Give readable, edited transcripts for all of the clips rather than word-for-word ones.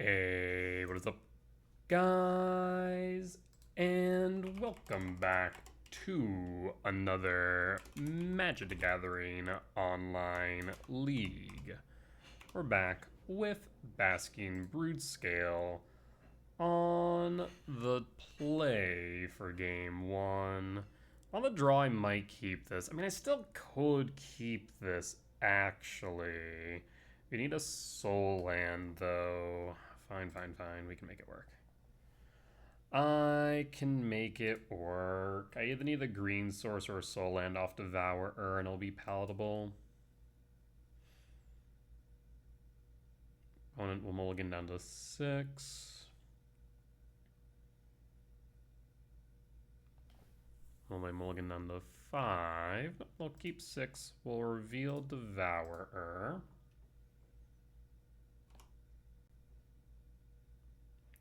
Hey, what is up, guys? And welcome back to another Magic the Gathering online league. We're back with Basking Broodscale on the play for game one. On the draw, I might keep this. I mean, I still could keep this, actually. We need a soul land, though. Fine. We can make it work. I can make it work. I either need the green source or a soul land off Devourer, and it'll be palatable. Opponent will mulligan down to 6. Well, my mulligan down to 5. We'll keep 6. We'll reveal Devourer.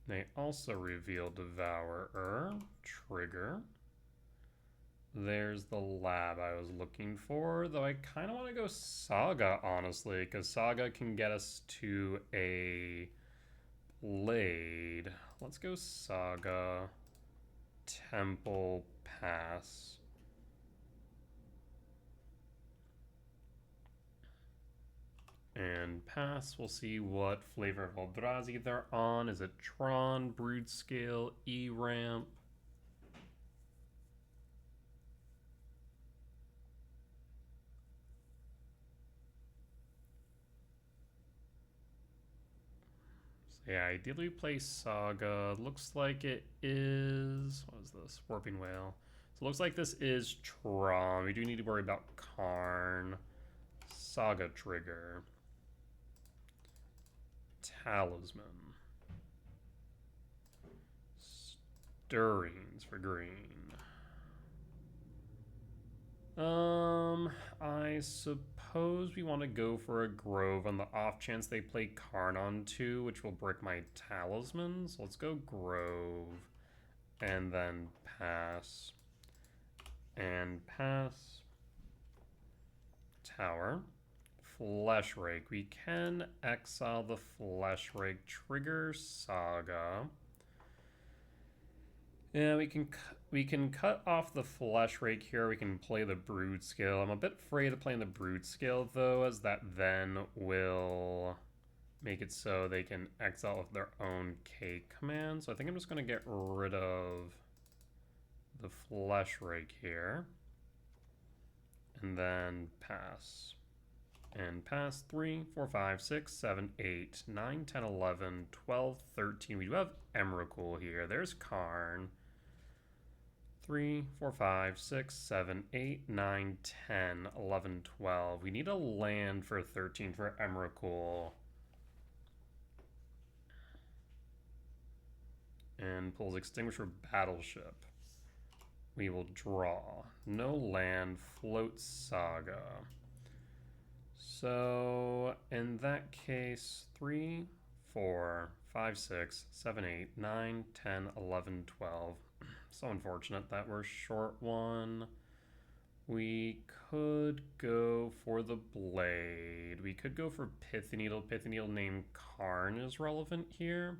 They also reveal Devourer. Trigger. There's the lab I was looking for, though I kind of want to go Saga, honestly, because Saga can get us to a Blade. Let's go Saga. Temple, pass. And pass, we'll see what flavor of Eldrazi they're on. Is it Tron, Broodscale, Ramp? So yeah, ideally play Saga. Looks like it is... what is this? Warping Whale. So it looks like this is Tron. We do need to worry about Karn. Saga trigger. Talisman. Stirrings for green. I suppose we want to go for a Grove on the off chance they play Karn on 2, which will break my Talisman. So let's go Grove. And then pass. And pass. Tower. Flesh Rake. We can exile the Flesh Rake. Trigger Saga. Yeah, we can cut off the Flesh Rake here. We can play the Broodscale. I'm a bit afraid of playing the Broodscale, though, as that then will make it so they can exile with their own K command. So I think I'm just going to get rid of the Flesh Rake here. And then pass. And pass 3, 4, 5, 6, 7, 8, 9, 10, 11, 12, 13. We do have Emrakul here. There's Karn. 3, 4, 5, 6, 7, 8, 9, 10, 11, 12. We need a land for 13 for Emrakul. And pulls Extinguisher Battleship. We will draw. No land, float Saga. So, in that case, 3, 4, 5, 6, 7, 8, 9, 10, 11, 12. So unfortunate that we're short one. We could go for the Blade. We could go for Pithy Needle. Pithy Needle named Karn is relevant here.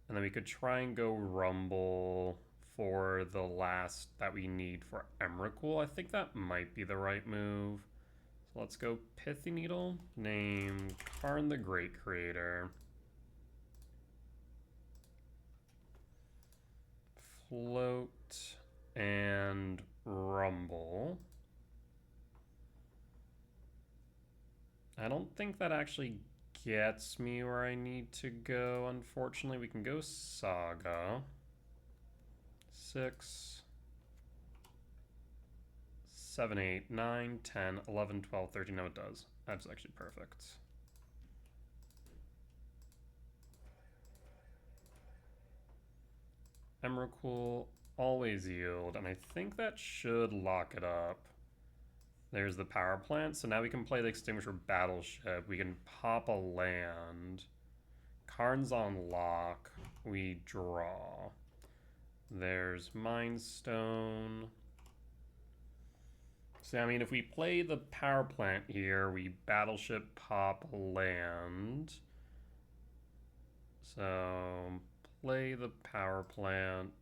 And then we could try and go Rumble for the last that we need for Emrakul. I think that might be the right move. So let's go Pithy Needle, name Karn the Great Creator. Float and Rumble. I don't think that actually gets me where I need to go, unfortunately. We can go Saga. 6, 7, 8, 9, 10, 11, 12, 13. No, it does. That's actually perfect. Emrakul, always yield, and I think that should lock it up. There's the power plant, so now we can play the Extinguisher Battleship. We can pop a land. Karn's on lock. We draw. There's Mind Stone. So, I mean, if we play the power plant here, we Battleship pop land. So play the power plant.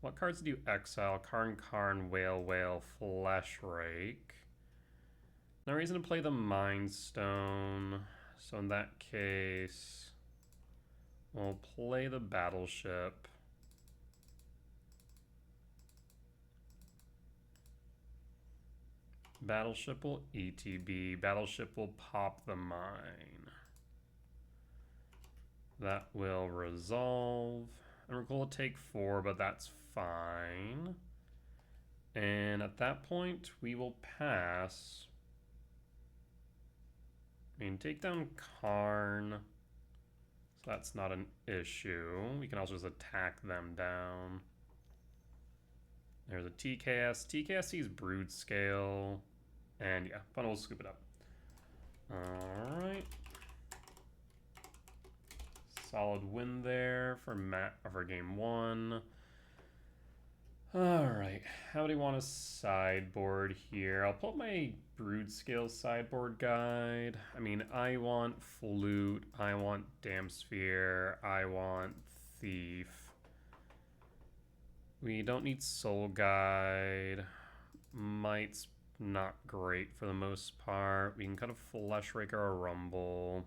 What cards do you exile? Karn, Karn, Whale, Whale, Flesh Rake. No reason to play the Mind Stone. So in that case, we'll play the Battleship. Battleship will ETB. Battleship will pop the mine. That will resolve. And we're going to take 4, but that's fine. And at that point, we will pass. I mean, take down Karn. So that's not an issue. We can also just attack them down. There's a TKS. TKS sees Broodscale. And yeah, fun, we'll scoop it up. Alright. Solid win there for for game 1. Alright, how do you want to sideboard here? I'll pull up my Broodscale sideboard guide. I mean, I want Flute, I want Dampsphere, I want Thief. We don't need Soul Guide. Might's not great for the most part. We can cut a Flesh Rake or a Rumble.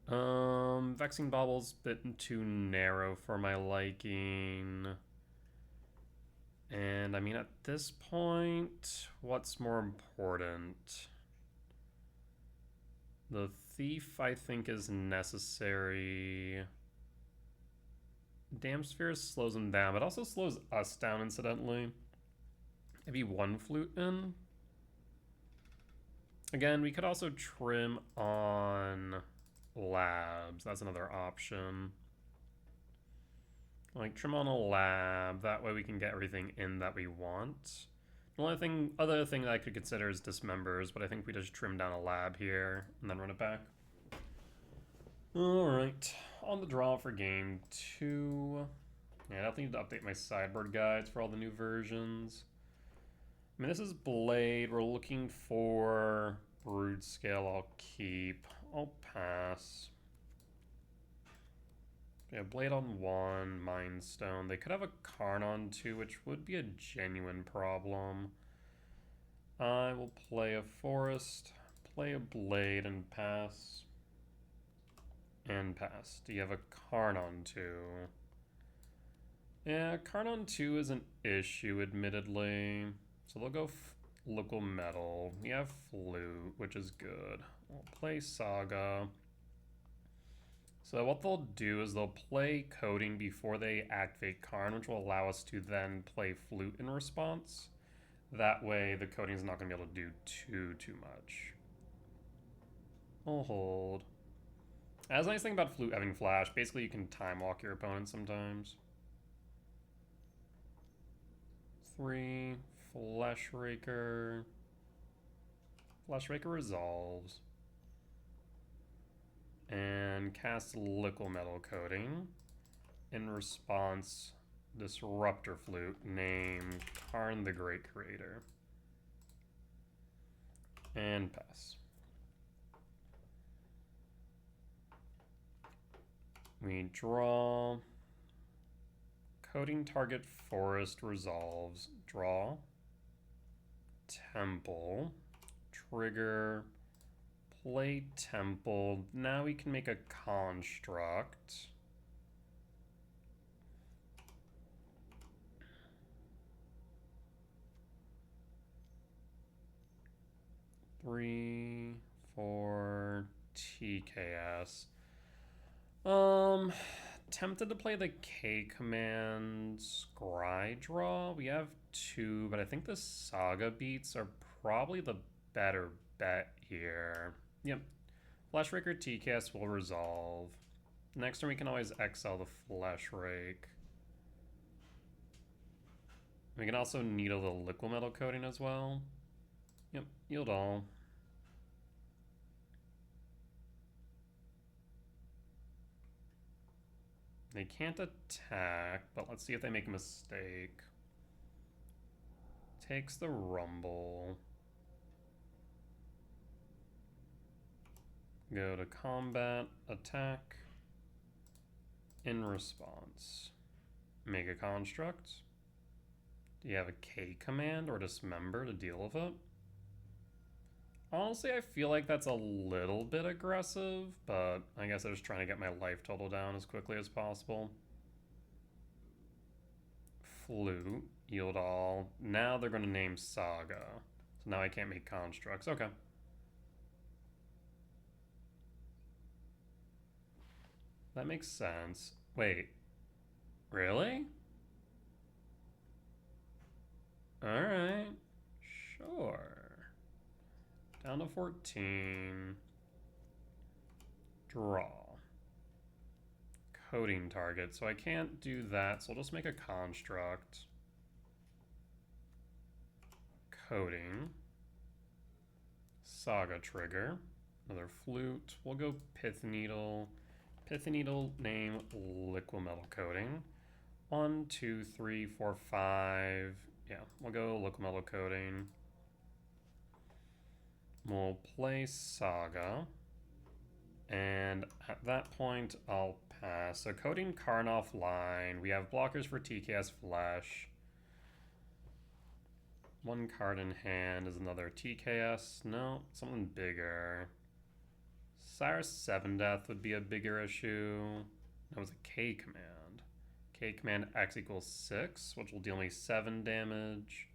Vexing Bobble's a bit too narrow for my liking. And I mean, at this point, what's more important? The Thief, I think, is necessary. Dampsphere slows him down, but also slows us down, incidentally. Maybe 1 Flute in. Again, we could also trim on labs. That's another option. Like, trim on a lab. That way we can get everything in that we want. The only other thing that I could consider is Dismembers, but I think we just trim down a lab here and then run it back. Alright, on the draw for game 2. Yeah, I definitely need to update my sideboard guides for all the new versions. I mean, this is Blade. We're looking for Broodscale. I'll keep. I'll pass. Yeah, Blade on 1, Mind Stone. They could have a Karn on 2, which would be a genuine problem. I will play a Forest, play a Blade, and pass. And pass. Do you have a Karn on 2? Yeah, Karn on 2 is an issue, admittedly. So they'll go Local Metal. We have Flute, which is good. We'll play Saga. So what they'll do is they'll play Coding before they activate Karn, which will allow us to then play Flute in response. That way the Coding is not going to be able to do too much. I'll hold. That's the nice thing about Flute having Flash. Basically, you can time walk your opponent sometimes. 3, Flesh Raker. Flesh Raker resolves. And cast Liquid Metal Coating. In response, Disruptor Flute, name Karn the Great Creator. And pass. We draw. Coding target Forest resolves. Draw. Temple. Trigger. Play Temple. Now we can make a construct. Three, 4, TKS. Tempted to play the K command Scry draw. We have 2, but I think the Saga beats are probably the better bet here. Yep. Flesh Raker TKS will resolve. Next turn we can always exile the Flesh Rake. We can also needle the Liquid Metal Coating as well. Yep, yield all. They can't attack, but let's see if they make a mistake. Takes the Rumble. Go to combat, attack, in response. Make a construct. Do you have a K command or dismember to deal with it? Honestly, I feel like that's a little bit aggressive, but I guess I was trying to get my life total down as quickly as possible. Flute, yield all. Now they're going to name Saga. So now I can't make constructs. Okay. That makes sense. Wait. Really? Alright. Sure. Down to 14. Draw. Coding target. So I can't do that, so I'll just make a construct. Coding. Saga trigger. Another flute. We'll go Pith Needle. Pith Needle name Liquimetal Coating. 1, 2, 3, 4, 5. Yeah, we'll go Liquimetal Coating. We'll play Saga. And at that point, I'll pass. So Coating Karn offline. We have blockers for TKS Flesh. One card in hand is another TKS. No, something bigger. Cyrus 7 Death would be a bigger issue. That was a K command. K command X equals 6, which will deal me 7 damage.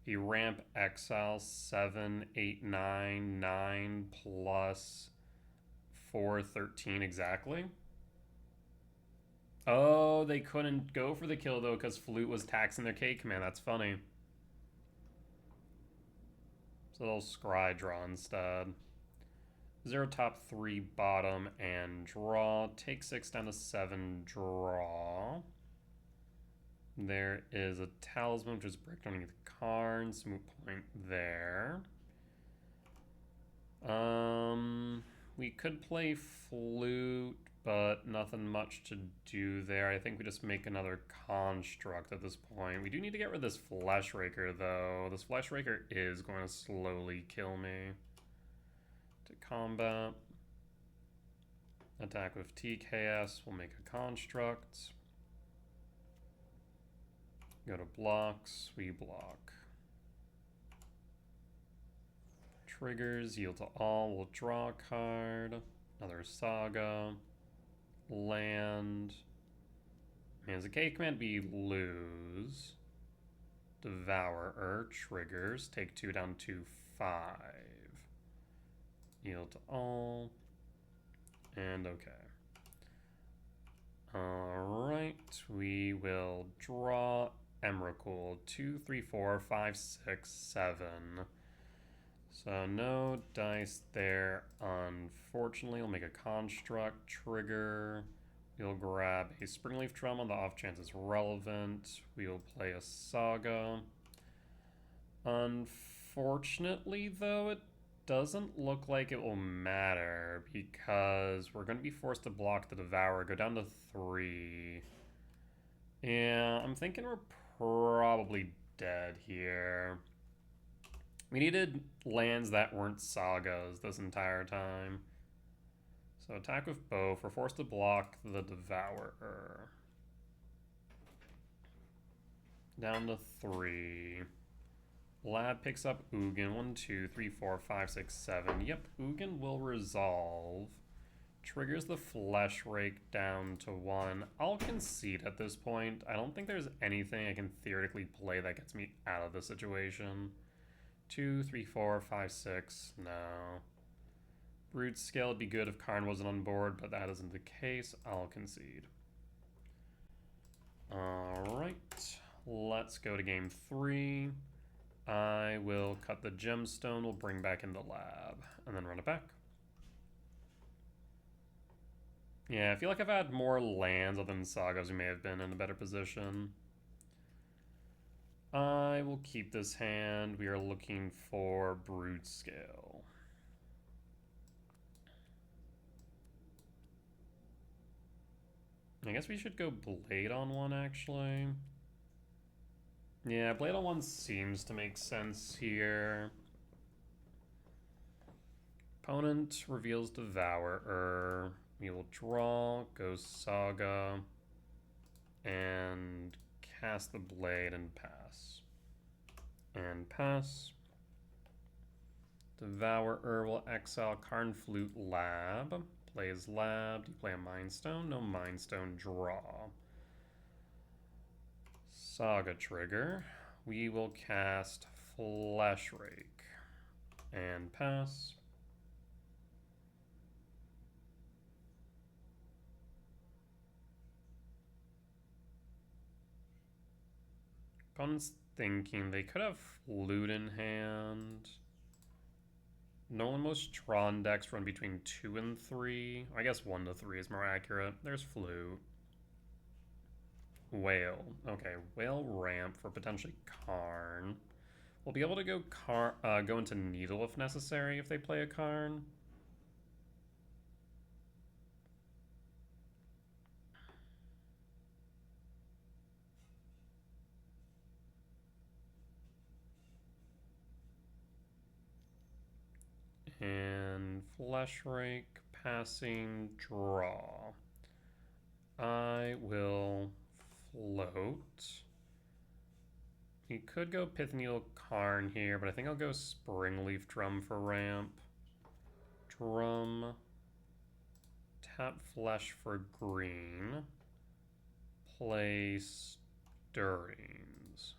The ramp exile 7, 8, 9, 9 plus 4, 13 exactly. Oh, they couldn't go for the kill though because Flute was taxing their K command. That's funny. So they'll scry draw instead. 0 top 3 bottom and draw. Take 6 down to 7 draw. There is a talisman which is bricked underneath the Karn. Moot point there. We could play Flute, but nothing much to do there. I think we just make another construct at this point. We do need to get rid of this Flesh Raker though. This Flesh Raker is going to slowly kill me. To combat. Attack with TKS. We'll make a construct. Go to blocks. We block. Triggers. Yield to all. We'll draw a card. Another Saga. Land. As a K command, we lose. Devourer. Triggers. Take 2 down to 5. Yield to all. And okay. Alright, we will draw Emrakul. 2, 3, 4, 5, 6, 7. So no dice there, unfortunately. We'll make a construct trigger. We'll grab a Springleaf Drum on the off chance it's relevant. We'll play a Saga. Unfortunately, though, it doesn't look like it will matter because we're going to be forced to block the Devourer, go down to 3. Yeah, I'm thinking we're probably dead here. We needed lands that weren't Sagas this entire time. So attack with both. We're forced to block the Devourer. Down to 3. Lad picks up Ugin. 1, 2, 3, 4, 5, 6, 7. Yep, Ugin will resolve. Triggers the Flesh Rake down to 1. I'll concede at this point. I don't think there's anything I can theoretically play that gets me out of the situation. 2, 3, 4, 5, 6. No. Broodscale would be good if Karn wasn't on board, but that isn't the case. I'll concede. Alright. Let's go to game 3. I will cut the gemstone, we'll bring back in the lab, and then run it back. Yeah, I feel like if I had more lands other than Sagas, we may have been in a better position. I will keep this hand. We are looking for Broodscale. I guess we should go Blade on 1, actually. Yeah, Blade on 1 seems to make sense here. Opponent reveals Devourer. We will draw, go Saga, and cast the Blade and pass. And pass. Devourer will exile Karn Flute Lab. Plays Lab. Do you play a Mind Stone? No Mind Stone. Draw. Saga trigger. We will cast Flesh Rake. And pass. Opponent's thinking they could have Flute in hand. Normally most Tron decks run between 2 and 3. I guess 1 to 3 is more accurate. There's Flute. Whale. Okay, Whale Ramp for potentially Karn. We'll be able to go into Needle if necessary if they play a Karn. And Flesh Rake, passing, draw. I will float. We could go Pith Needle Karn here, but I think I'll go Springleaf Drum for ramp. Drum. Tap Flesh for green. Play Stirrings.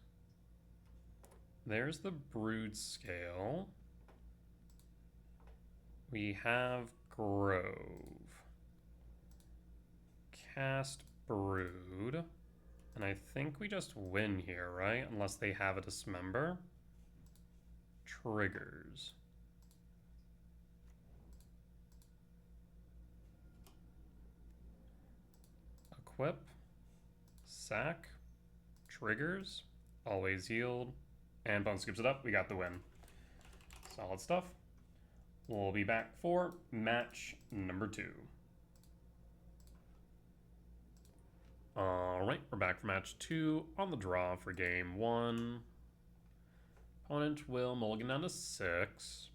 There's the Broodscale. We have Grove. Cast Brood. And I think we just win here, right? Unless they have a Dismember. Triggers. Equip. Sack. Triggers. Always yield. And Bone scoops it up. We got the win. Solid stuff. We'll be back for match number 2. Alright, we're back for match 2 on the draw for game 1. Opponent will mulligan down to 6.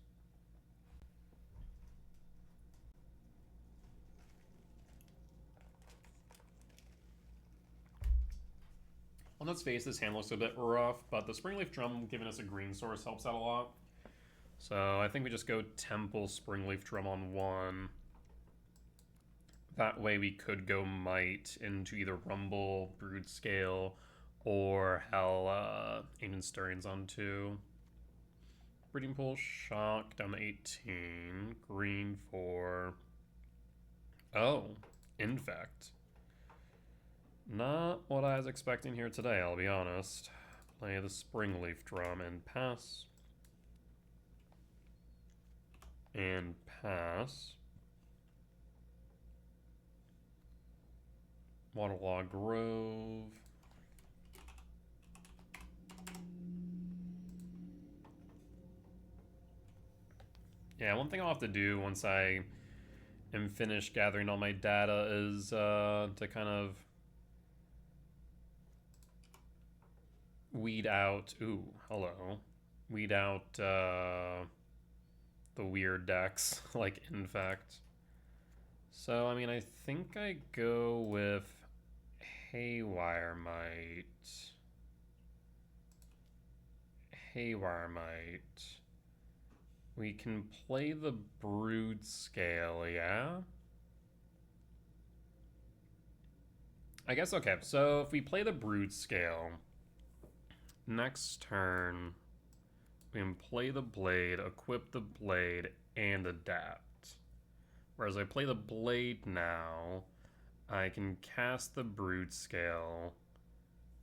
On its face, this hand looks a bit rough, but the Springleaf Drum giving us a green source helps out a lot. So I think we just go Temple Springleaf Drum on 1. That way we could go Might into either Rumble, Broodscale, or hell, Ancient Stirrings on 2. Breeding Pool, Shock down to 18. Green for... Oh, Infect. Not what I was expecting here today, I'll be honest. Play the Springleaf Drum and pass. And pass. Waterlog Grove. Yeah, one thing I'll have to do once I am finished gathering all my data is to kind of weed out... Ooh, hello. Weed out the weird decks, like Infect. So, I mean, I think I go with Haywire Might. Haywire Might. We can play the Broodscale, yeah? I guess, okay, so if we play the Broodscale, next turn, we can play the Blade, equip the Blade, and adapt. Whereas I play the Blade now, I can cast the Broodscale,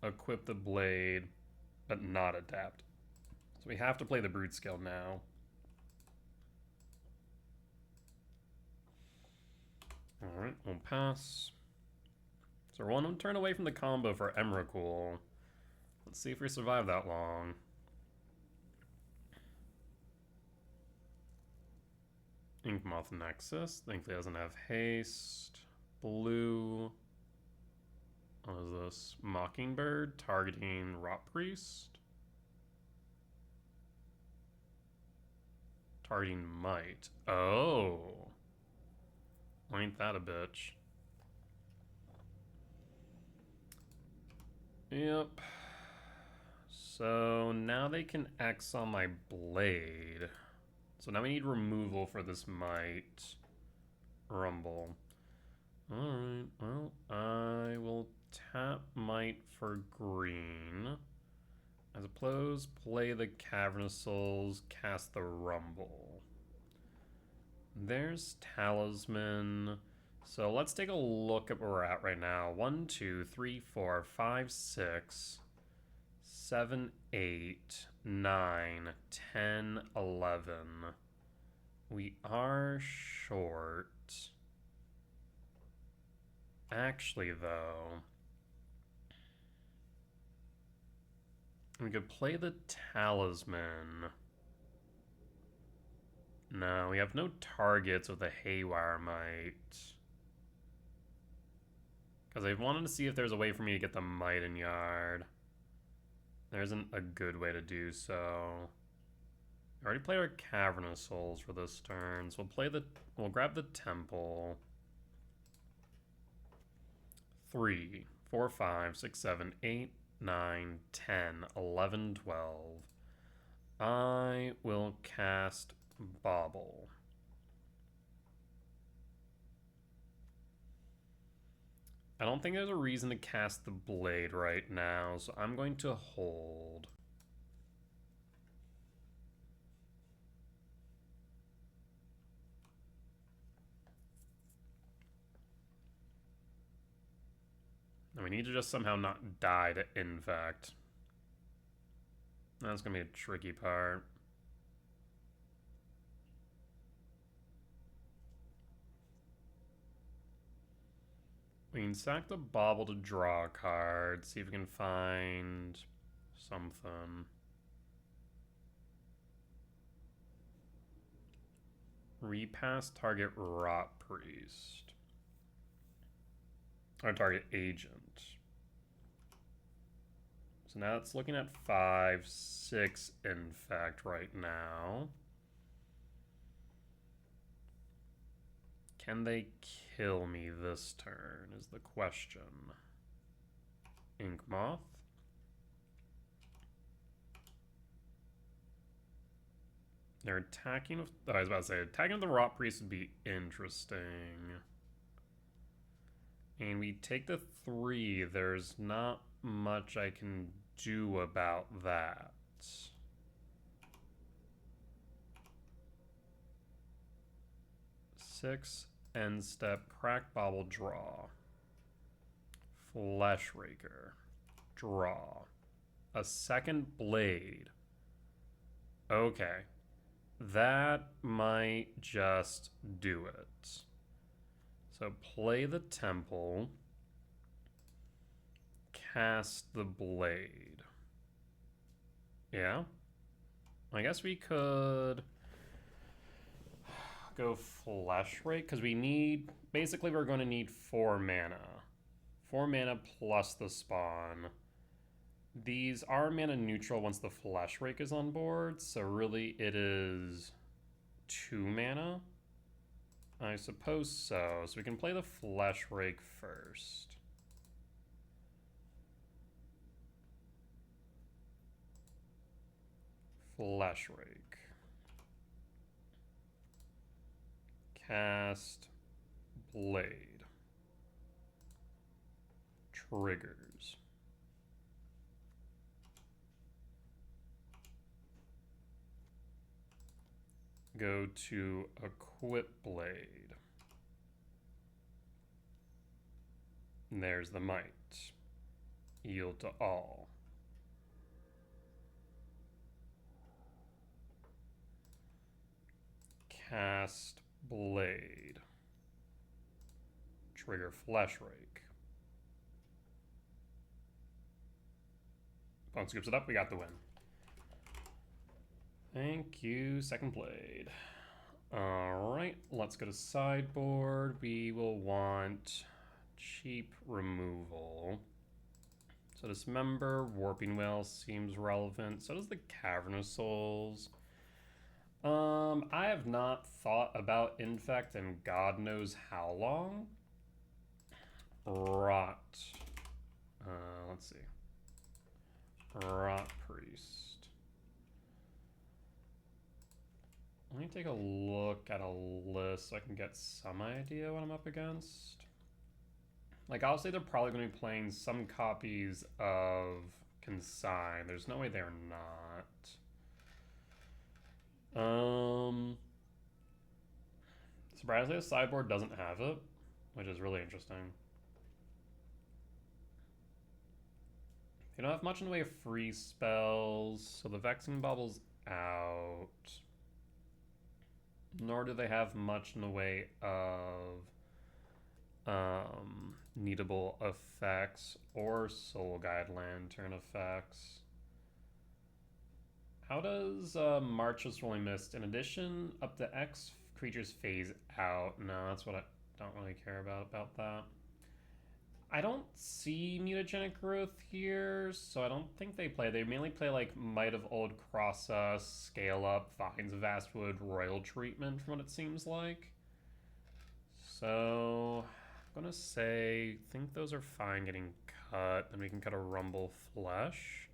equip the Blade, but not adapt. So we have to play the Broodscale now. Alright, we'll pass. So we're 1 turn away from the combo for Emrakul. Let's see if we survive that long. Inkmoth Nexus. Thankfully doesn't have haste. Blue. What is this? Mockingbird targeting Rot Priest. Targeting might. Oh. Ain't that a bitch. Yep. So now they can X on my blade. So now we need removal for this might. Rumble. Alright, well, I will tap might for green. As opposed, play the Cavernous Souls, cast the Rumble. There's Talisman. So let's take a look at where we're at right now. 1, 2, 3, 4, 5, 6, 7, 8, 9, 10, 11. We are short. Actually, though, we could play the Talisman. No, we have no targets with the Haywire Might. Because I wanted to see if there's a way for me to get the Might in Yard. There isn't a good way to do so. I already played our Cavernous Souls for this turn, so we'll grab the Temple. 3, 4, 5, 6, 7, 8, 9, 10, 11, 12. I will cast Bauble. I don't think there's a reason to cast the Blade right now, so I'm going to hold. And we need to just somehow not die to Infect. That's going to be a tricky part. We can sack the Bauble to draw a card, see if we can find something. Repass target Rot Priest. Or target Agent. So now it's looking at 5, 6 Infect right now. Can they kill me this turn is the question. Ink Moth. They're attacking with, I was about to say, attacking with the Rot Priest would be interesting. And we take the 3. There's not much I can do about that. 6, end step, crack Bauble, draw. Flesh Raker, draw. A second Blade. Okay. That might just do it. So play the Temple. Cast the Blade. Yeah. I guess we could go Flesh Rake, because we need, basically we're going to need 4 mana. 4 mana plus the spawn. These are mana neutral once the Flesh Rake is on board, so really it is 2 mana. I suppose so. So we can play the Flesh Rake first. Flesh Rake. Cast Blade. Triggers. Go to Equip Blade. And there's the Might. Yield to all. Cast Blade. Trigger Flesh Rake. Opponent scoops it up, we got the win. Thank you, second Blade. Alright, let's go to sideboard. We will want cheap removal. So Dismember, Warping Wail seems relevant. So does the Cavernous Souls. I have not thought about Infect in God knows how long. Rot. Let's see. Rot Priest. Let me take a look at a list so I can get some idea what I'm up against. Like, I'll say they're probably going to be playing some copies of Consign. There's no way they're not. Surprisingly, the sideboard doesn't have it, which is really interesting. They don't have much in the way of free spells, so the Vexing Bubble's out. Nor do they have much in the way of needable effects or Soul Guide Lantern effects. How does March's Rolling Mist, in addition, up to X creatures phase out? No, that's what I don't really care about that. I don't see mutagenic growth here, so I don't think they play. They mainly play like Might of Old Crossa, Scale Up, Vines of Vastwood, Royal Treatment, from what it seems like. So I'm gonna say, think those are fine getting cut. Then we can cut a Rumble Flesh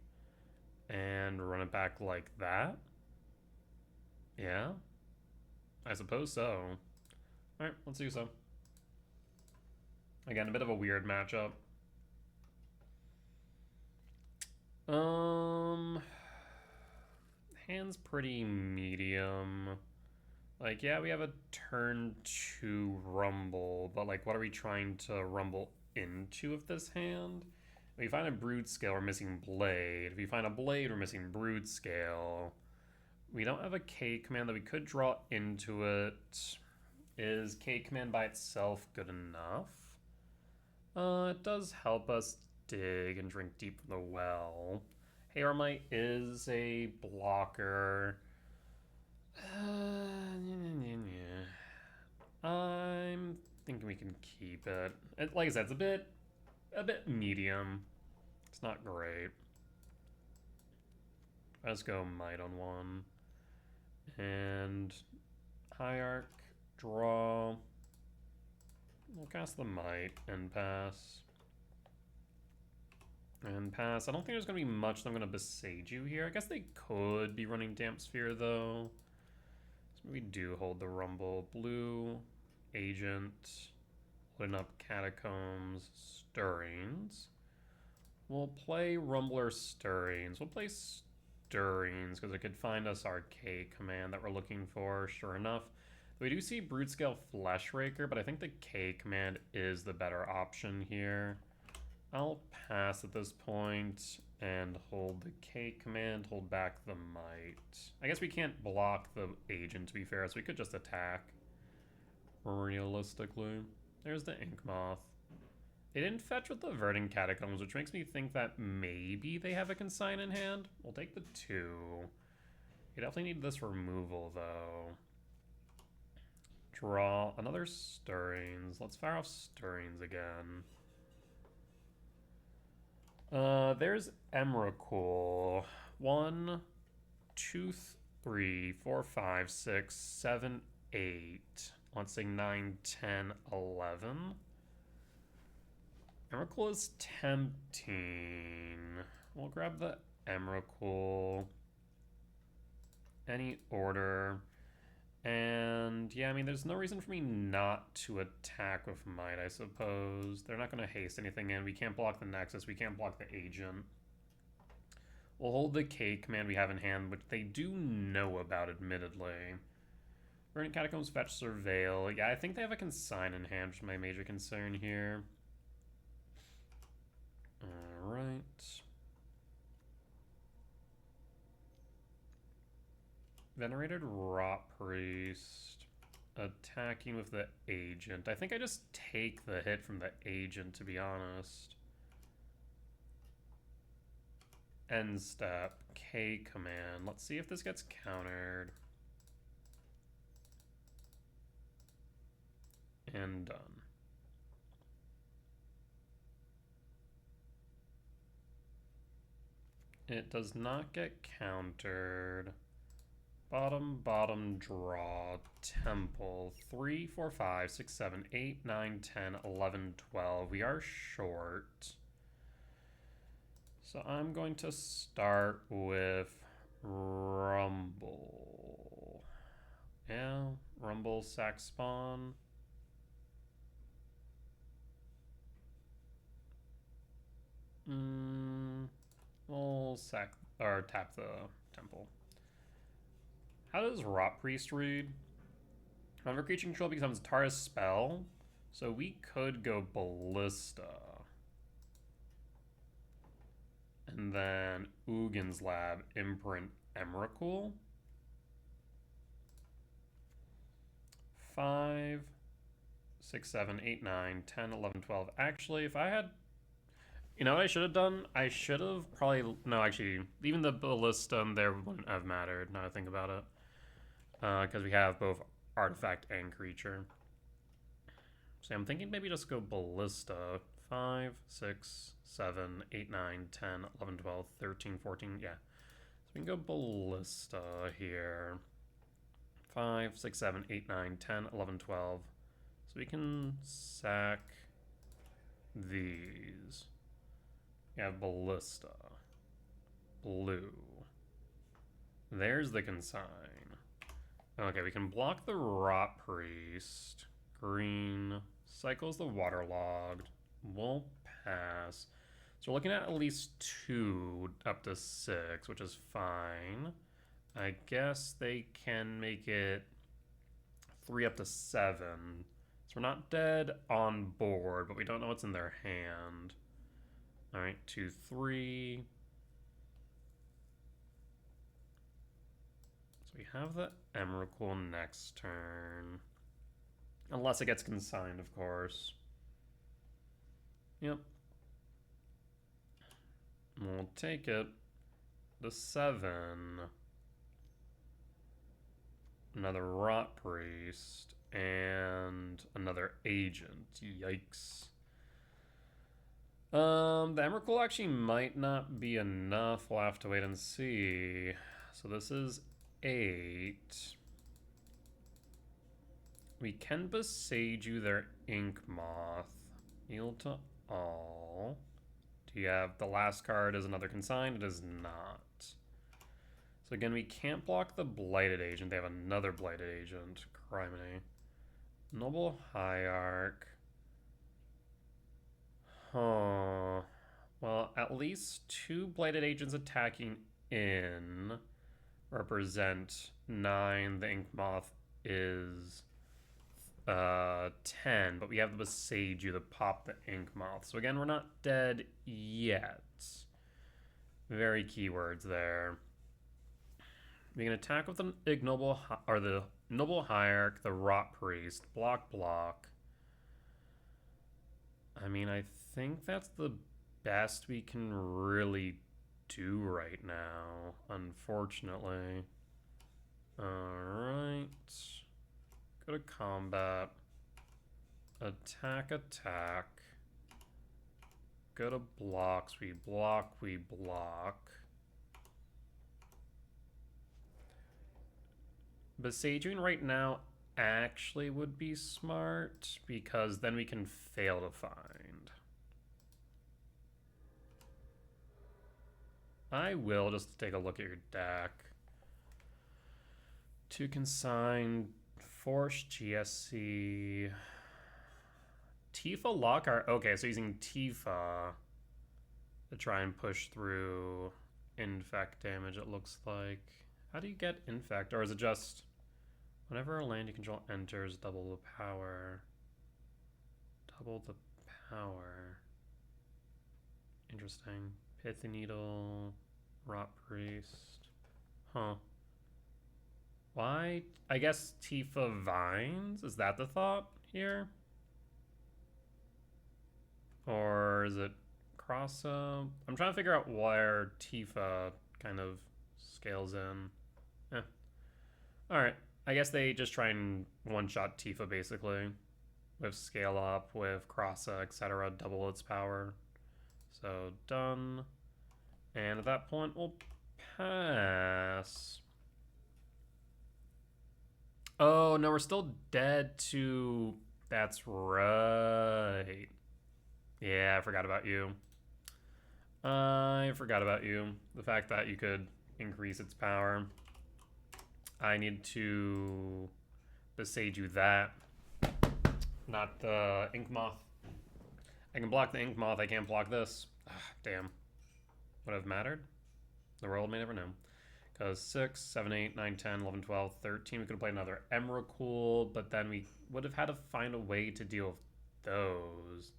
and run it back like that. Yeah, I suppose so. All right, let's do so. Again, a bit of a weird matchup. Hand's pretty medium. Like, yeah, we have a turn 2 Rumble, but like, what are we trying to Rumble into with this hand? If we find a Broodscale, we're missing Blade. If we find a Blade, we're missing Broodscale. We don't have a K command that we could draw into it. Is K command by itself good enough? It does help us dig and drink deep from the well. Hayrmite is a blocker. I'm thinking we can keep it. Like I said, it's a bit medium. It's not great. Let's go Might on one. And Hierarch, draw. We'll cast the Might and pass. And pass. I don't think there's going to be much that I'm going to Besage You here. I guess they could be running Damp Sphere, though. So we do hold the Rumble. Blue, Agent, holding up Catacombs, Stirrings. We'll play Rumbler Stirrings. We'll play Stirrings because it could find us our K command that we're looking for, sure enough. We do see Broodscale Fleshraker, but I think the K command is the better option here. I'll pass at this point and hold the K command, hold back the Might. I guess we can't block the Agent, to be fair, so we could just attack. Realistically. There's the Ink Moth. They didn't fetch with the Verdant Catacombs, which makes me think that maybe they have a Consign in hand. We'll take the 2. We definitely need this removal, though. Draw another Stirrings. Let's fire off Stirrings again. There's Emrakul. 1, 2, 3, 4, 5, 6, 7, 8. Let's say 9, 10, 11. Emrakul is tempting. We'll grab the Emrakul. Any order. And yeah, I mean, there's no reason for me not to attack with Might, I suppose. They're not going to haste anything in. We can't block the Nexus. We can't block the Agent. We'll hold the K command we have in hand, which they do know about, admittedly. Verdant Catacombs, fetch, Surveil. Yeah, I think they have a Consign in hand, which is my major concern here. Alright. Venerated Rot Priest. Attacking with the Agent. I think I just take the hit from the Agent, to be honest. End step. K command. Let's see if this gets countered. And done. It does not get countered. bottom, draw, temple. 3, 4, 5, 6, 7, 8, 9, 10, 11, 12. We are short. So I'm going to start with Rumble. Yeah, Rumble, sack spawn. We'll sack or tap the temple. How does Rot Priest read? Whenever creature control becomes Tara's spell, so we could go Ballista. And then Ugin's Lab, Imprint, Emrakul. 5, 6, 7, 8, 9, 10, 11, 12. Actually, if I had... You know what I should have done? I should have probably... No, actually, even the Ballista in there wouldn't have mattered, now I think about it. Because we have both artifact and creature. So I'm thinking maybe just go Ballista. 5, 6, 7, 8, 9, 10, 11, 12, 13, 14. Yeah. So we can go Ballista here. 5, 6, 7, 8, 9, 10, 11, 12. So we can sack these. We have Ballista. Blue. There's the consign. Okay, we can block the Rot Priest. Green. Cycles the Waterlogged. We'll pass. So we're looking at least 2 up to 6, which is fine. I guess they can make it 3 up to 7. So we're not dead on board, but we don't know what's in their hand. Alright, 2, 3. So we have the Emrakul next turn. Unless it gets consigned, of course. Yep. We'll take it. The 7. Another Rot Priest. And another Agent. Yikes. The Emrakul actually might not be enough. We'll have to wait and see. So this is 8. We can Besage you their Ink Moth. Yield to all. Do you have the last card as another consign? It is not. So again, we can't block the Blighted Agent. They have another Blighted Agent. Criminy. Noble Hierarch. Huh. Well, at least 2 Blighted Agents attacking in represent 9. The Ink Moth is 10, but we have the Besage you to pop the Ink Moth. So again, we're not dead yet. Very keywords there. We can attack with the Ignoble or the Noble Hierarch, the Rot Priest, block. I mean, I think that's the best we can really do right now, unfortunately. Alright. Go to combat. Attack. Go to blocks. We block. Besaging right now actually would be smart, because then we can fail to find. I will just take a look at your deck. To consign, Force GSC, Tifa Lockhart. Okay, so using Tifa to try and push through Infect damage, it looks like. How do you get Infect? Or is it just whenever a land you control enters, double the power? Interesting. Pithy Needle, Rot Priest. Huh. Why? I guess Tifa Vines? Is that the thought here? Or is it Crossa? I'm trying to figure out where Tifa kind of scales in. Alright. I guess they just try and one-shot Tifa, basically. With Scale Up, with Crossa, etc. Double its power. So, done. And at that point, we'll pass. Oh, no, we're still dead to... That's right. Yeah, I forgot about you. I forgot about you. The fact that you could increase its power. I need to besage you that. Not the Ink Moth. I can block the Ink Moth, I can't block this. Damn. Would have mattered? The world may never know. Because 6, 7, 8, 9, 10, 11, 12, 13. We could have played another Emrakul, but then we would have had to find a way to deal with those.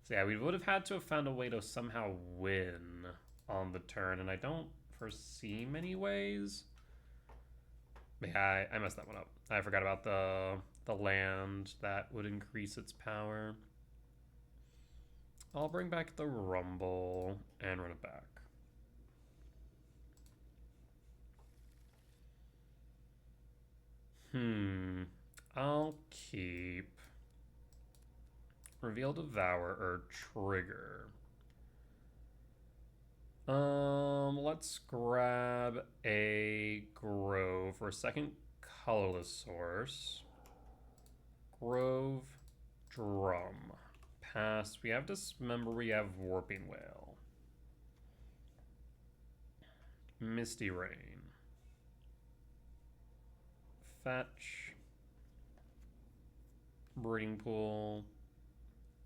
So yeah, we would have had to have found a way to somehow win on the turn, and I don't foresee many ways. But yeah, I messed that one up. I forgot about the land that would increase its power. I'll bring back the Rumble and run it back. I'll keep Reveal Devour or Trigger. Let's grab a Grove for a second colorless source. Grove, Drum. Pass. We have Dismember, we have Warping Whale. Misty Rain. Fetch. Breeding Pool.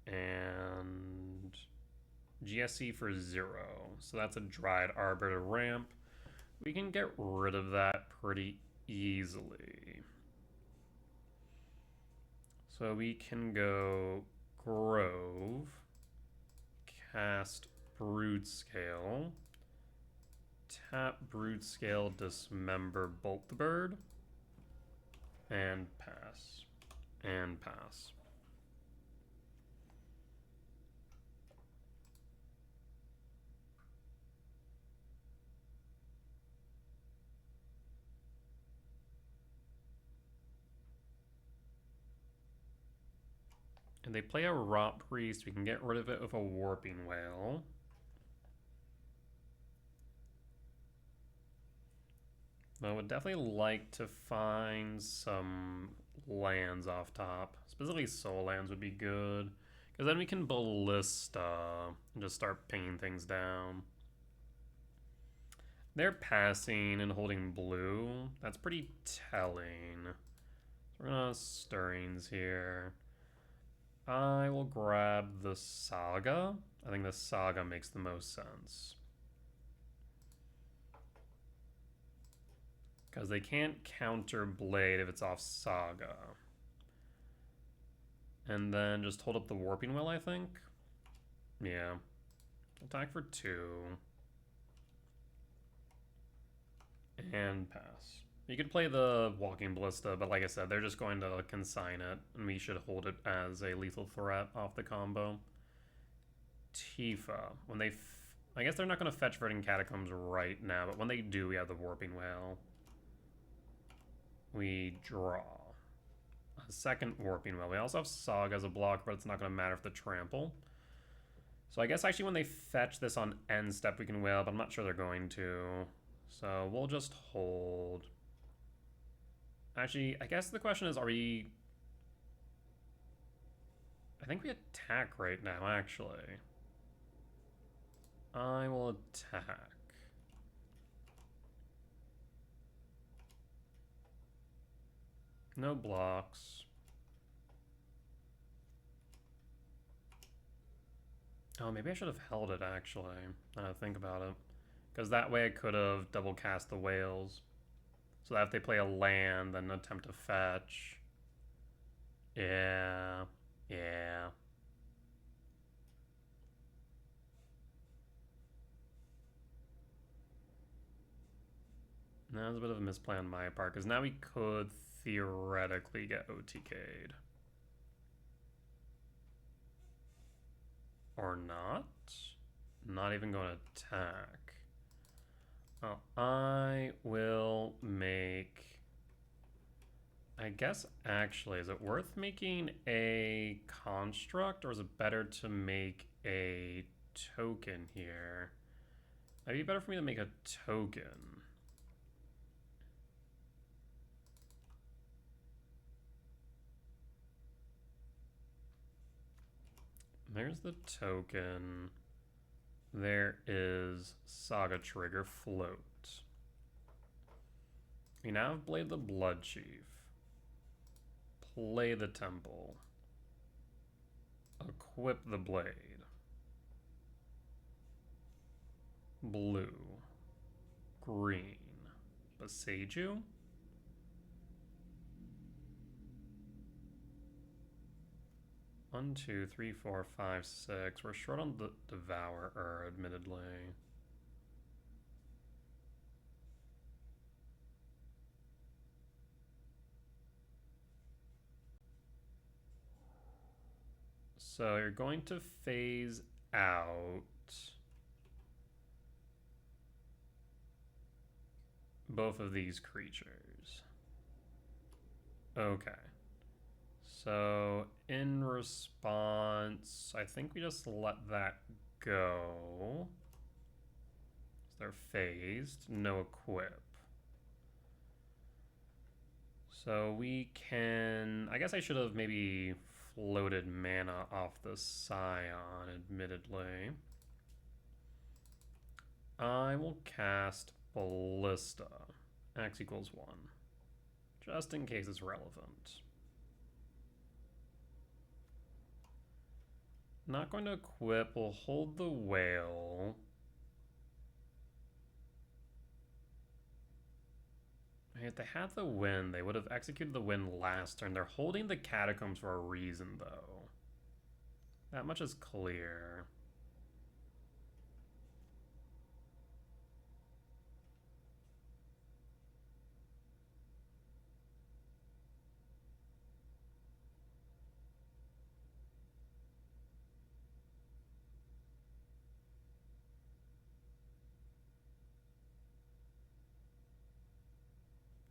And GSC for 0. So that's a Dried Arbor to ramp. We can get rid of that pretty easily. So we can go Grove, cast Broodscale, tap Broodscale, Dismember, Bolt the Bird, and pass. And pass. And they play a Rot Priest. We can get rid of it with a Warping Whale. I would definitely like to find some lands off top. Specifically soul lands would be good. Because then we can Ballista and just start pinging things down. They're passing and holding blue. That's pretty telling. So we're gonna Stirrings here. I will grab the Saga. I think the Saga makes the most sense. Because they can't counter Blade if it's off Saga. And then just hold up the Warping Wheel, I think. Yeah. Attack for 2. And pass. You could play the Walking Ballista, but like I said, they're just going to consign it, and we should hold it as a lethal threat off the combo. Tifa. When they... I guess they're not going to fetch Verdant Catacombs right now, but when they do, we have the Warping Whale. We draw. A second Warping Whale. We also have Saga as a block, but it's not going to matter if the trample. So I guess actually when they fetch this on end step, we can whale, but I'm not sure they're going to. So we'll just hold. Actually, I guess the question is, are we... I think we attack right now, actually. I will attack. No blocks. Oh, maybe I should have held it, actually. Now that I think about it. Because that way I could have double cast the whales. So that if they play a land, then attempt to fetch. Yeah. Yeah. That was a bit of a misplay on my part, because now we could theoretically get OTK'd. Or not? Not even going to attack. Oh, I will make... I guess, actually, is it worth making a construct, or is it better to make a token here? Might be better for me to make a token. There's the token. There is Saga Trigger Float. We now have Blade the Blood Chief. Play the Temple. Equip the Blade. Blue. Green. Beseiju? One, two, three, four, five, six. We're short on the Devourer, admittedly. So you're going to phase out both of these creatures. Okay. So in response, I think we just let that go. They're phased, no equip. So we can, I guess I should have maybe floated mana off the Scion, admittedly. I will cast Ballista. X equals 1. Just in case it's relevant. Not going to equip, we'll hold the Whale. If they had the win, they would have executed the win last turn. They're holding the Catacombs for a reason, though. That much is clear.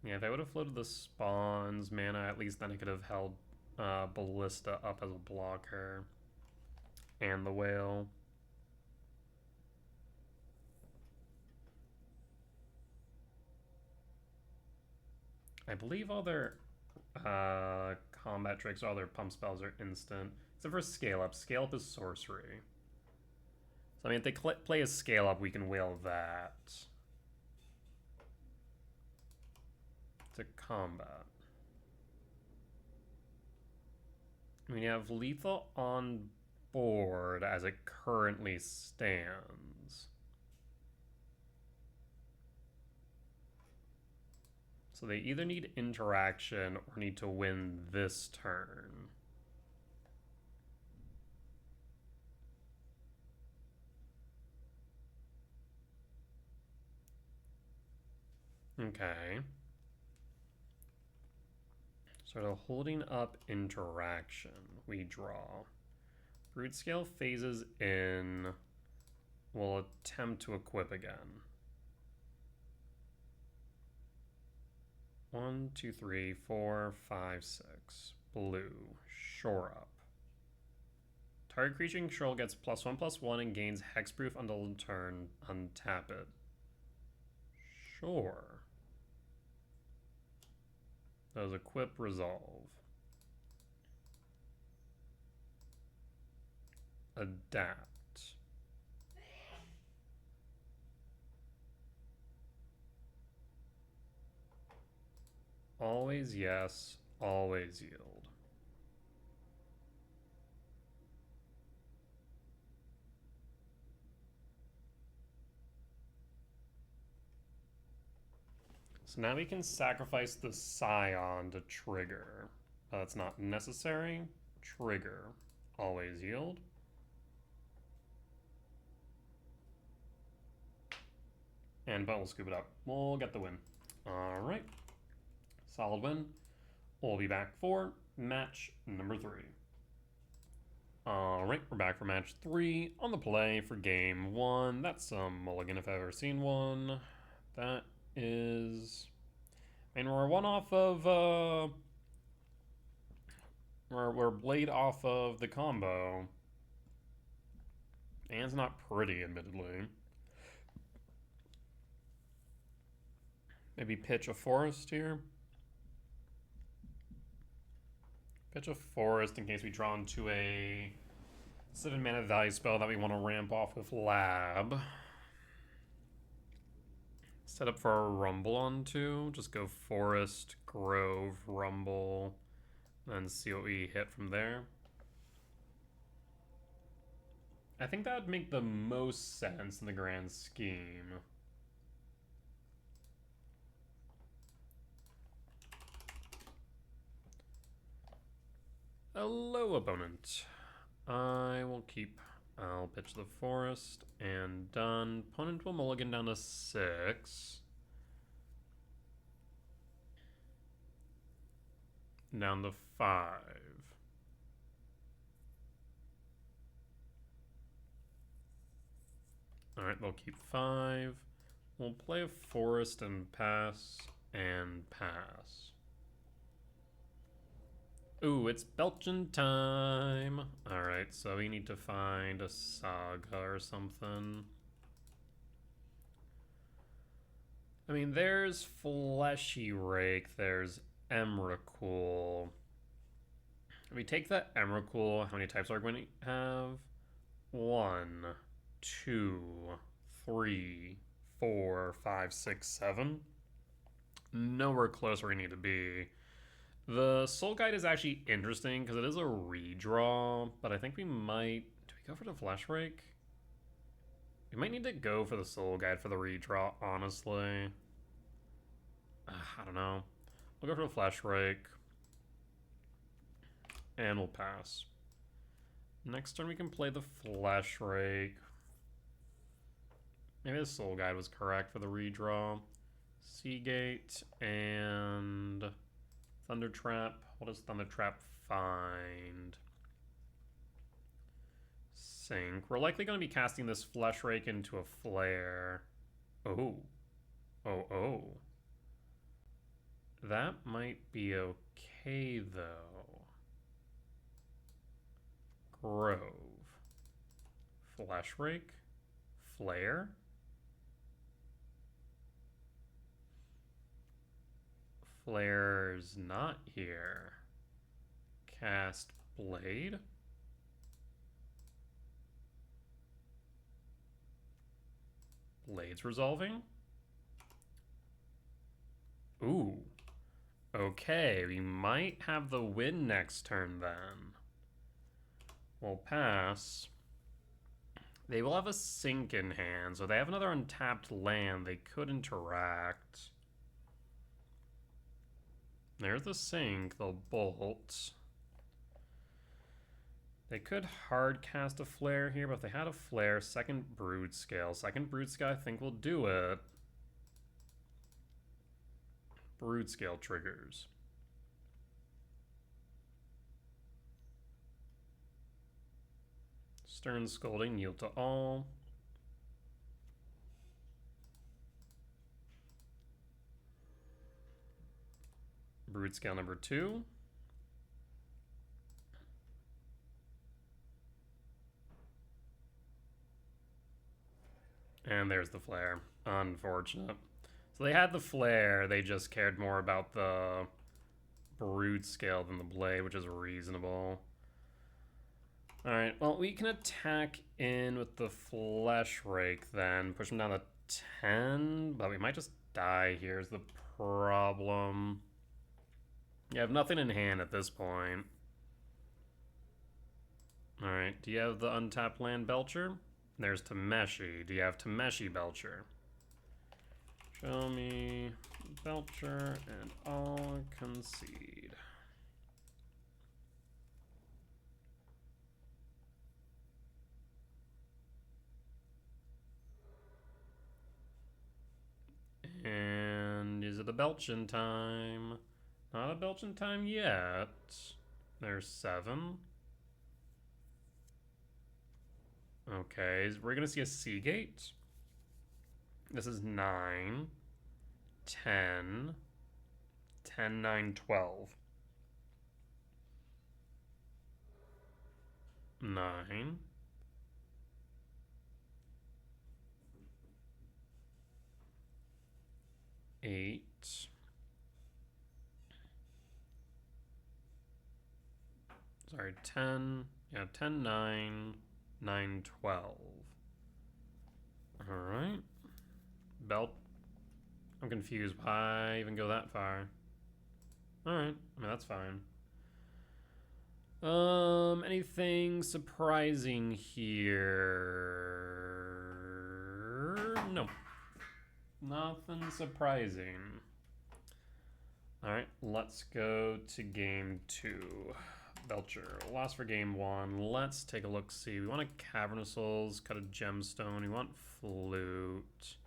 Yeah, if I would have floated the Spawns mana, at least then I could have held Ballista up as a blocker. And the Whale. I believe all their combat tricks, all their pump spells are instant. Except for Scale Up. Scale Up is sorcery. So I mean, if they play a Scale Up, we can whale that. To combat. We have lethal on board as it currently stands. So they either need interaction or need to win this turn. Okay. Sort of holding up interaction, we draw. Broodscale phases in. We'll attempt to equip again. 1, 2, 3, 4, 5, 6. Blue. Shore up. Target creature you control gets +1/+1 and gains hexproof until turn. Untap it. Sure. Does equip resolve. Adapt. Always yes, always yield. So now we can sacrifice the Scion to trigger. That's not necessary. Trigger. Always yield. But we'll scoop it up. We'll get the win. Alright. Solid win. We'll be back for match number 3. Alright, we're back for match 3 on the play for game 1. That's some mulligan if I've ever seen one. That is... I mean, we're one off of... We're blade off of the combo. And it's not pretty, admittedly. Maybe pitch a forest here. Pitch a forest in case we draw into a 7 mana value spell that we want to ramp off with Lab. Set up for a Rumble on 2. Just go Forest, Grove, Rumble, and see what we hit from there. I think that would make the most sense in the grand scheme. Hello, opponent. I'll pitch the Forest, and done. Opponent will mulligan down to 6. Down to 5. Alright, they'll keep 5. We'll play a Forest and pass, and pass. Ooh, it's Belcher time! Alright, so we need to find a Saga or something. I mean, there's Fleshy Rake, there's Emrakul. If we take that Emrakul, how many types are we going to have? 1, 2, 3, 4, 5, 6, 7. Nowhere close where we need to be. The Soul Guide is actually interesting because it is a redraw, but I think we might... Do we go for the Flash Rake? We might need to go for the Soul Guide for the redraw, honestly. I don't know. We'll go for the Flash Rake. And we'll pass. Next turn we can play the Flash Rake. Maybe the Soul Guide was correct for the redraw. Seagate and Thunder Trap. What does Thunder Trap find? Sink. We're likely going to be casting this Flesh Rake into a Flare. Oh. Oh. That might be okay, though. Grove. Flesh Rake. Flare. Flare's not here. Cast Blade. Blade's resolving. Ooh. Okay, we might have the win next turn then. We'll pass. They will have a sink in hand, so they have another untapped land. They could interact. There's the sink. They'll bolt. They could hard cast a flare here, but if they had a flare, second Broodscale. Second Broodscale, I think, will do it. Broodscale triggers. Stern Scolding, yield to all. Broodscale number 2. And there's the flare. Unfortunate. So they had the flare, they just cared more about the Broodscale than the blade, which is reasonable. Alright, well, we can attack in with the Flesh Rake then. Push him down to 10, but we might just die here is the problem. You have nothing in hand at this point. Alright, do you have the untapped land Belcher? There's Tameshi. Do you have Tameshi Belcher? Show me Belcher and I'll concede. And is it a Belchin time? Not a Belchin time yet. There's 7. Okay, we're gonna see a Seagate. This is 9, 10, 10, 9, 12. 9. 8. Sorry, 10. Yeah, 10, 9, 9, 12. Alright. Belt. I'm confused. Why even go that far? Alright. I mean, that's fine. Anything surprising here? No. Nothing surprising. Alright, let's go to game 2. Belcher, lost for game 1. Let's take a look, see. We want a Cavernous Souls, cut a Gemstone. We want Flute.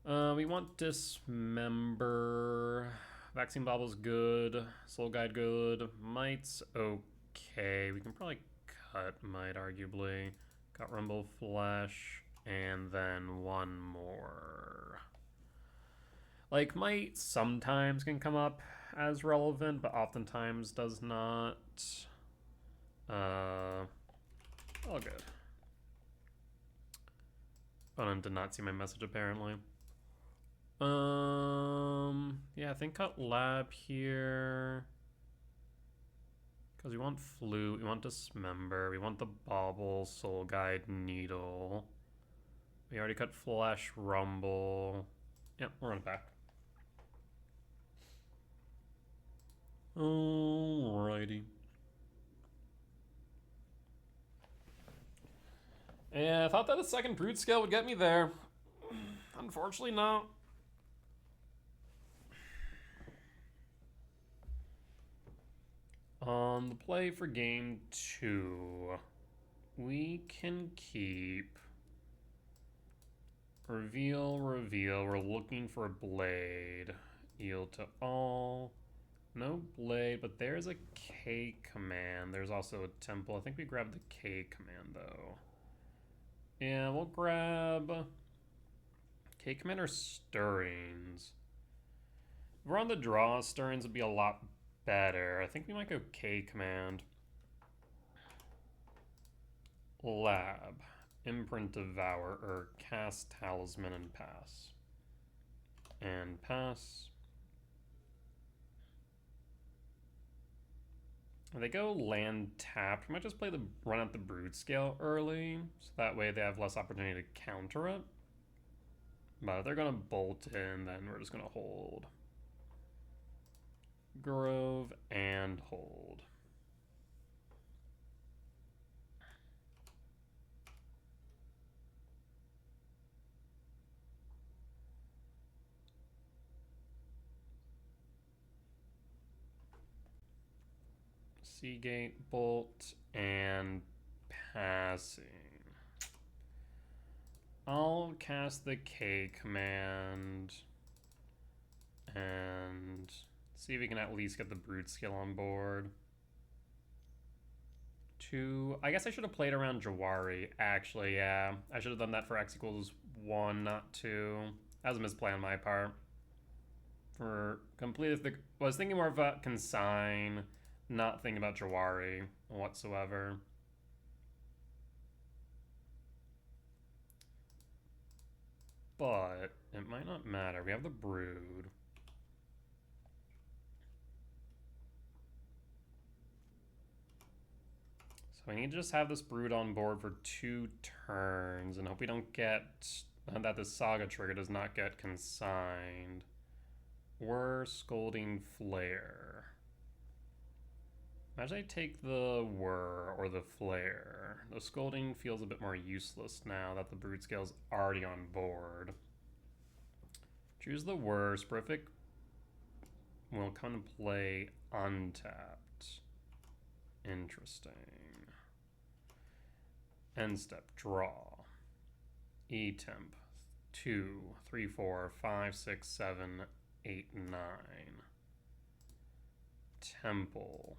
We want Dismember. Vaccine Bobble's good. Soul Guide good. Might's okay. We can probably cut Might, arguably. Got Rumble Flesh. And then one more. Like, Might sometimes can come up as relevant, but oftentimes does not. All good. Opponent did not see my message, apparently. Yeah, I think cut Lab here. Because we want Flute, we want Dismember, we want the Bauble, Soul Guide, Needle. We already cut Flesh, Rumble. Yep, we're on it back. Alrighty. Yeah, I thought that a second Broodscale would get me there. Unfortunately not. On the play for game 2, we can keep Reveal. We're looking for a Blade. Yield to all. No Blade, but there's a K command. There's also a Temple. I think we grabbed the K command, though. Yeah, we'll grab K command or Stirrings. If we're on the draw, Stirrings would be a lot better. I think we might go K command. Lab. Imprint Devour, or cast Talisman and pass. And pass. If they go land tapped, we might just run out the Broodscale early, so that way they have less opportunity to counter it. But if they're gonna bolt in, then we're just gonna hold. Grove and hold. Seagate, bolt, and passing. I'll cast the K command and see if we can at least get the Broodscale on board. 2. I guess I should have played around Jawari, actually, yeah. I should have done that for X equals 1, not 2. That was a misplay on my part. For complete, I was thinking more of a consign, not thinking about Jawari whatsoever. But it might not matter. We have the Brood. So we need to just have this Brood on board for 2 turns and hope we don't get that the Saga trigger does not get consigned. We're Scolding Flare. Imagine I take the Whir or the Flare. The Scolding feels a bit more useless now that the Broodscale's already on board. Choose the Whir. Sporific will come to play untapped. Interesting. End step, draw. E-temp. 2, 3, 4, 5, 6, 7, 8, 9. Temple.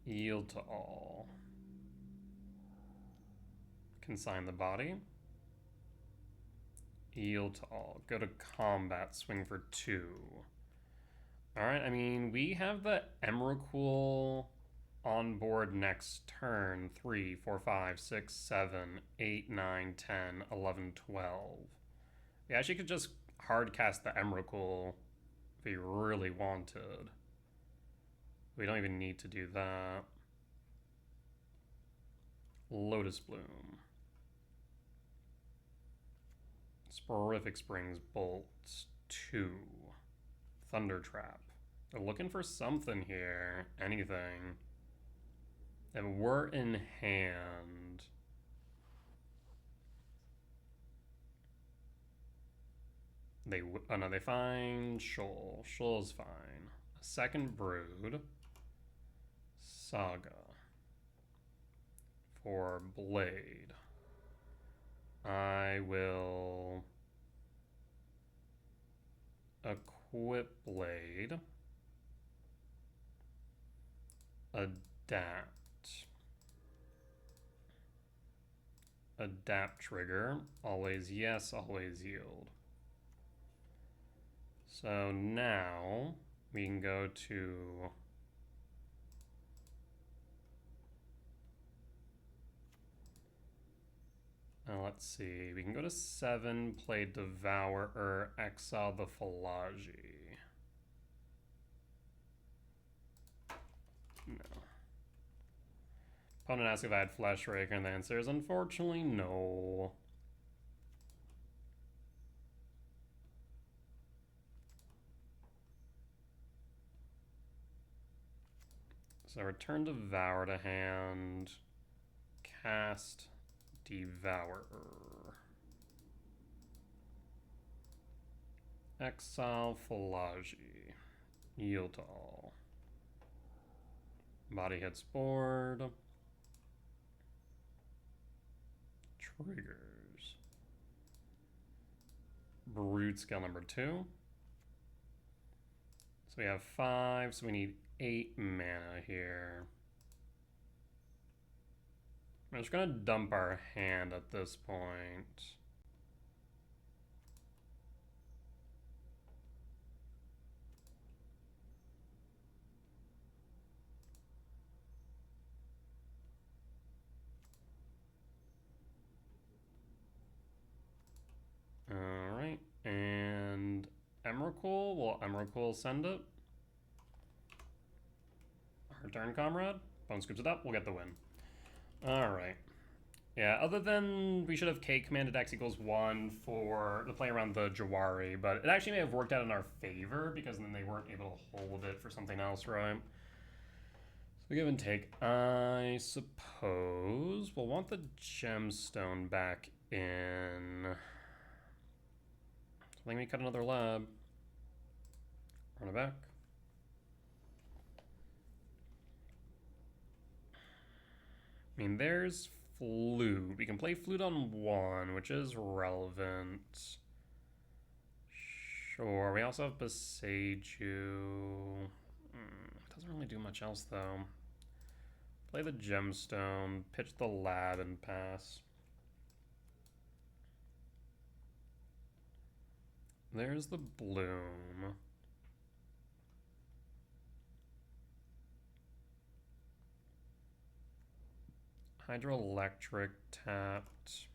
Yield to all. Consign the body. Yield to all. Go to combat, swing for 2. Alright, I mean, we have the Emrakul on board next turn. 3, 4, 5, 6, 7, 8, 9, 10, 11, 12. We actually could just hard cast the Emrakul if we really wanted. We don't even need to do that. Lotus Bloom. Sporific Springs Bolt 2. Thunder Trap. They're looking for something here. Anything. And we're in hand. Oh no, they find Shoal. Shoal's fine. A second Brood. Saga. For Blade. I will equip Blade. Adapt. Adapt trigger. Always yes, always yield. So now we can go to let's see, we can go to 7, play Devour, or exile the Philagi. No. Opponent asks if I had Flesh Raker, and the answer is unfortunately no. So return Devour to hand, cast Devourer. Exile Philagi. Yield to all. Body hits board. Triggers. Broodscale number 2. So we have 5, so we need 8 mana here. I'm just gonna dump our hand at this point. Alright, and Emrakul, will Emrakul send it? Our turn, comrade. Bone scoops it up, we'll get the win. Alright. Yeah, other than we should have K commanded X equals 1 for the play around the Jawari, but it actually may have worked out in our favor because then they weren't able to hold it for something else, right? So give and take. I suppose we'll want the gemstone back in. So I think we cut another lab. Run it back. I mean, there's Flute. We can play Flute on 1, which is relevant. Sure, we also have Beseiju. Doesn't really do much else, though. Play the gemstone, pitch the lab, and pass. There's the bloom. Hydroelectric tapped.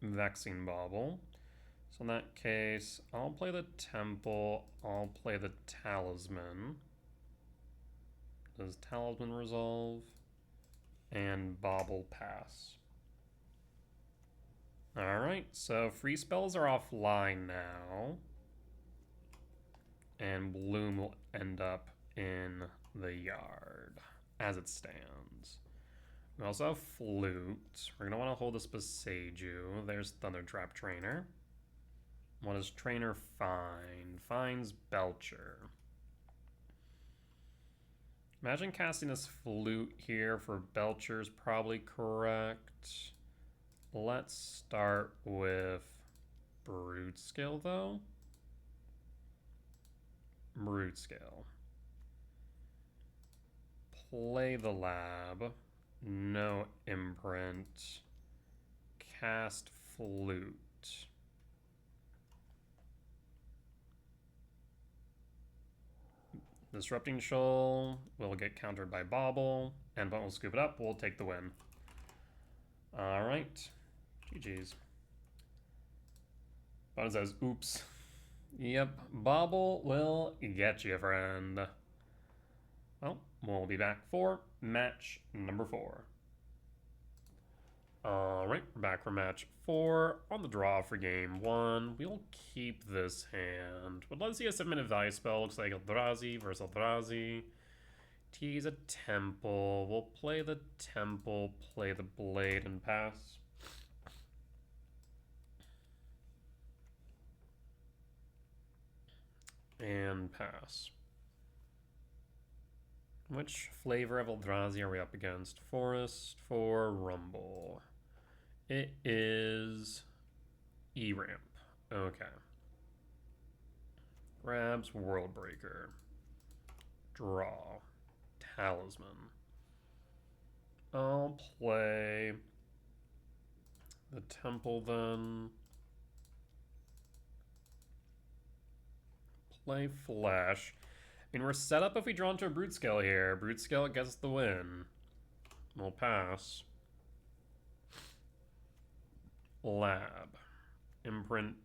Vexing Bauble. So in that case, I'll play the Temple, I'll play the Talisman. Does Talisman resolve? And Bauble pass. Alright, so free spells are offline now. And Bloom will end up in the yard, as it stands. We also have Flute. We're going to want to hold this Beseiju. There's Thundertrap Trainer. What does Trainer find? Finds Belcher. Imagine casting this Flute here for Belcher's probably correct. Let's start with Broodscale, though. Broodscale. Play the lab. No imprint. Cast Flute. Disrupting Shoal will get countered by Bauble, and Bunt will scoop it up. We'll take the win. Alright. GG's. Bunt says, oops. Yep, Bobble will get you, friend. Well, we'll be back for match number 4. Alright, we're back for match 4 on the draw for game 1. We'll keep this hand. Would love to see a 7-minute value spell. Looks like Eldrazi versus Eldrazi. Tease a temple. We'll play the temple, play the blade, and pass. And pass. Which flavor of Eldrazi are we up against? Forest for Rumble. It is E-Ramp. Okay. Grabs Worldbreaker. Draw. Talisman. I'll play the temple then. Play Flash. I mean, we're set up if we draw into a Broodscale here. Broodscale gets the win. We'll pass. Lab. Imprint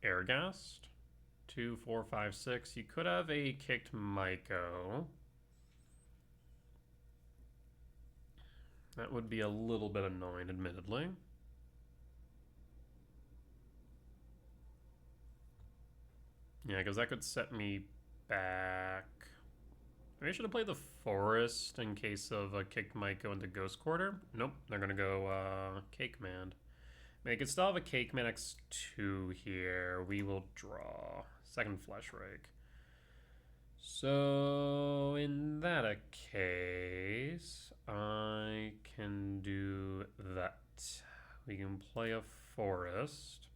Airghast. 2, 4, 5, 6. You could have a kicked Myco. That would be a little bit annoying, admittedly. Yeah, because that could set me back. Maybe I should have played the Forest in case of a kicked Myco into Ghost Quarter. Nope, they're going to go Cake Command. I mean, I could still have a Cake Man X2 here. We will draw. Second Flesh Rake. So, in that case, I can do that. We can play a Forest.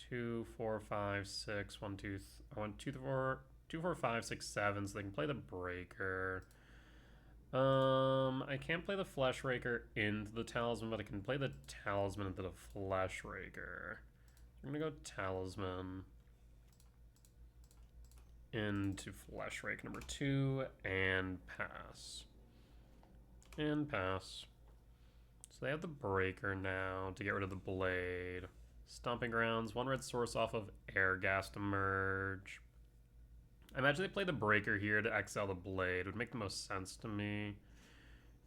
2, 4, 5, 6, 1, 2, I want 2, 4, 2, 4, 5, 6, 7, so they can play the Breaker. I can't play the Flesh Raker into the Talisman, but I can play the Talisman into the Flesh Raker. I'm gonna go Talisman into Flesh Rake number 2 and pass. And pass. So they have the Breaker now to get rid of the Blade. Stomping Grounds, 1 red source off of Airghast to merge. I imagine they play the Breaker here to exile the Blade. It would make the most sense to me.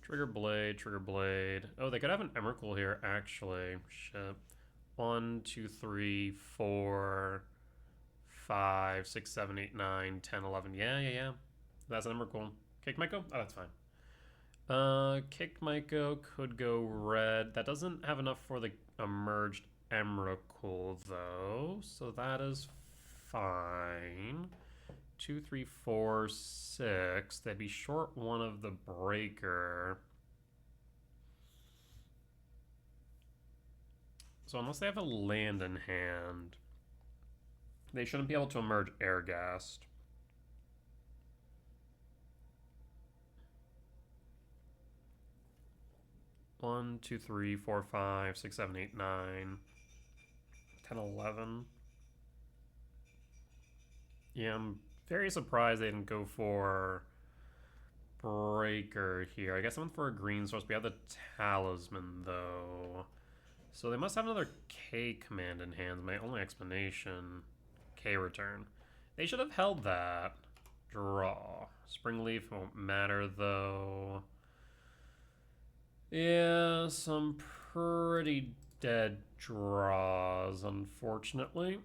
Trigger Blade, Trigger Blade. Oh, they could have an Emrakul here, actually. Shit. 1, 2, 3, 4, 5, 6, 7, 8, 9, 10, 11. Yeah. That's an Emrakul. Kick Myco? Oh, that's fine. Kick Myco could go red. That doesn't have enough for the emerged Emrakul, though. So that is fine. 2, 3, 4, 6. They'd be short 1 of the Breaker. So unless they have a land in hand, they shouldn't be able to emerge Airghast. One, 2, 3, 4, 5, 6, 7, 8, 9, 10, 11. Yeah, I'm very surprised they didn't go for Breaker here. I guess I went for a green source. We have the Talisman, though. So they must have another K command in hand. My only explanation. K return. They should have held that. Draw. Springleaf won't matter, though. Yeah, some pretty dead draws, unfortunately.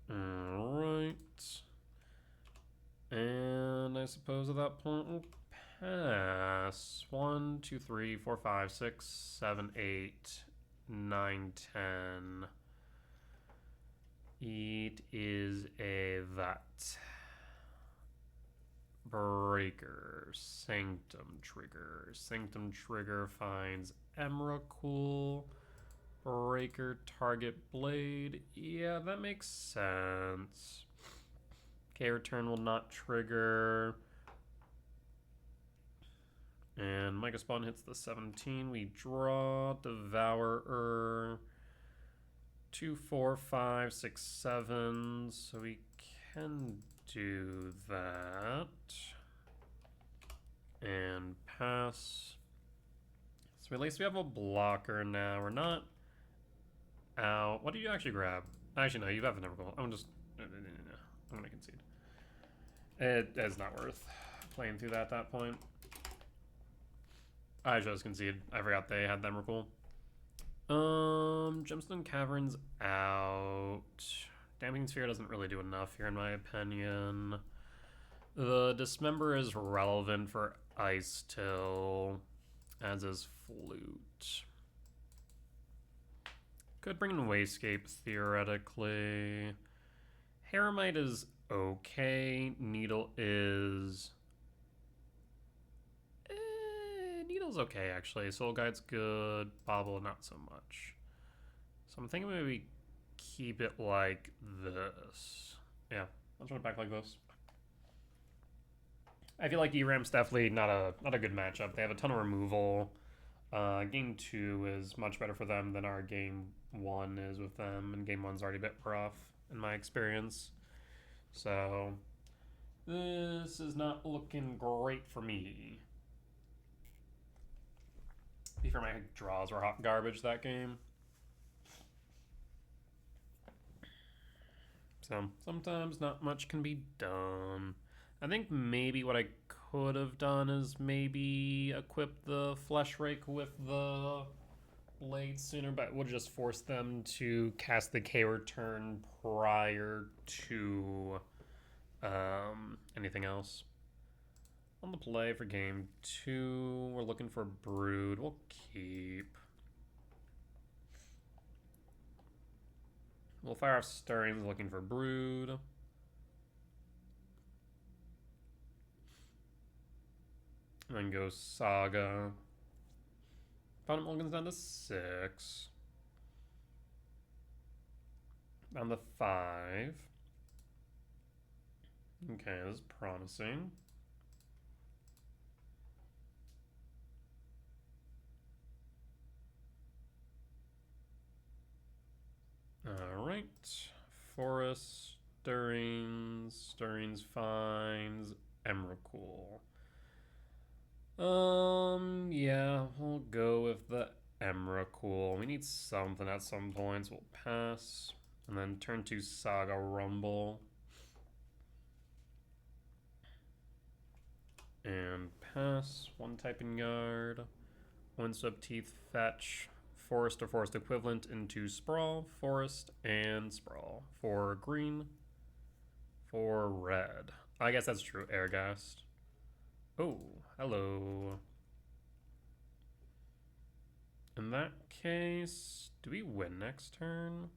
Alright. And I suppose at that point we'll pass. 1, 2, 3, 4, 5, 6, 7, 8, 9, 10. It is a that. Breaker. Sanctum Trigger. Sanctum Trigger finds Emrakul. Breaker target Blade. Yeah, that makes sense. K return will not trigger. And Micah Spawn hits the 17. We draw. Devourer. 2, 4, 5, 6, 7. So we can do that. And pass. So at least we have a blocker now. We're not out. What did you actually grab? Actually, no, you have the Nevergoal. I'm just... No. I'm going to concede. It's not worth playing through that at that point. I just conceded. I forgot they had Nevergoal. Gemstone Caverns out. Damping Sphere doesn't really do enough here in my opinion. The Dismember is relevant for Ice Till, as is Flute. Could bring in Wasescape theoretically. Hermite is okay. Needle is... Needle's okay actually. Soul Guide's good. Bobble not so much. So I'm thinking maybe keep it like this. Yeah, let's run it back like this. I feel like E-Ramp's definitely not a good matchup. They have a ton of removal. Game 2 is much better for them than our Game 1 is with them, and Game 1's already a bit rough in my experience. So this is not looking great for me. Before my draws were hot garbage that game. So sometimes not much can be done. I think maybe what I could have done is maybe equip the Flesh Rake with the blade sooner, but it would just force them to cast the K return prior to anything else. On the play for game 2, we're looking for Brood. We'll keep. We'll fire off Stirrings looking for Brood. And then go Saga. Fountain Mulligan's down to 6. Down to 5. Okay, this is promising. Alright. Forest, Stirrings, finds Emrakul. Yeah, we'll go with the Emrakul. We need something at some points. We'll pass. And then turn to Saga Rumble. And pass. One typing yard. Windswept Teeth, fetch. Forest or forest equivalent into Sprawl, Forest, and Sprawl. For green. For red. I guess that's true. Airghast. Oh, hello. In that case, do we win next turn?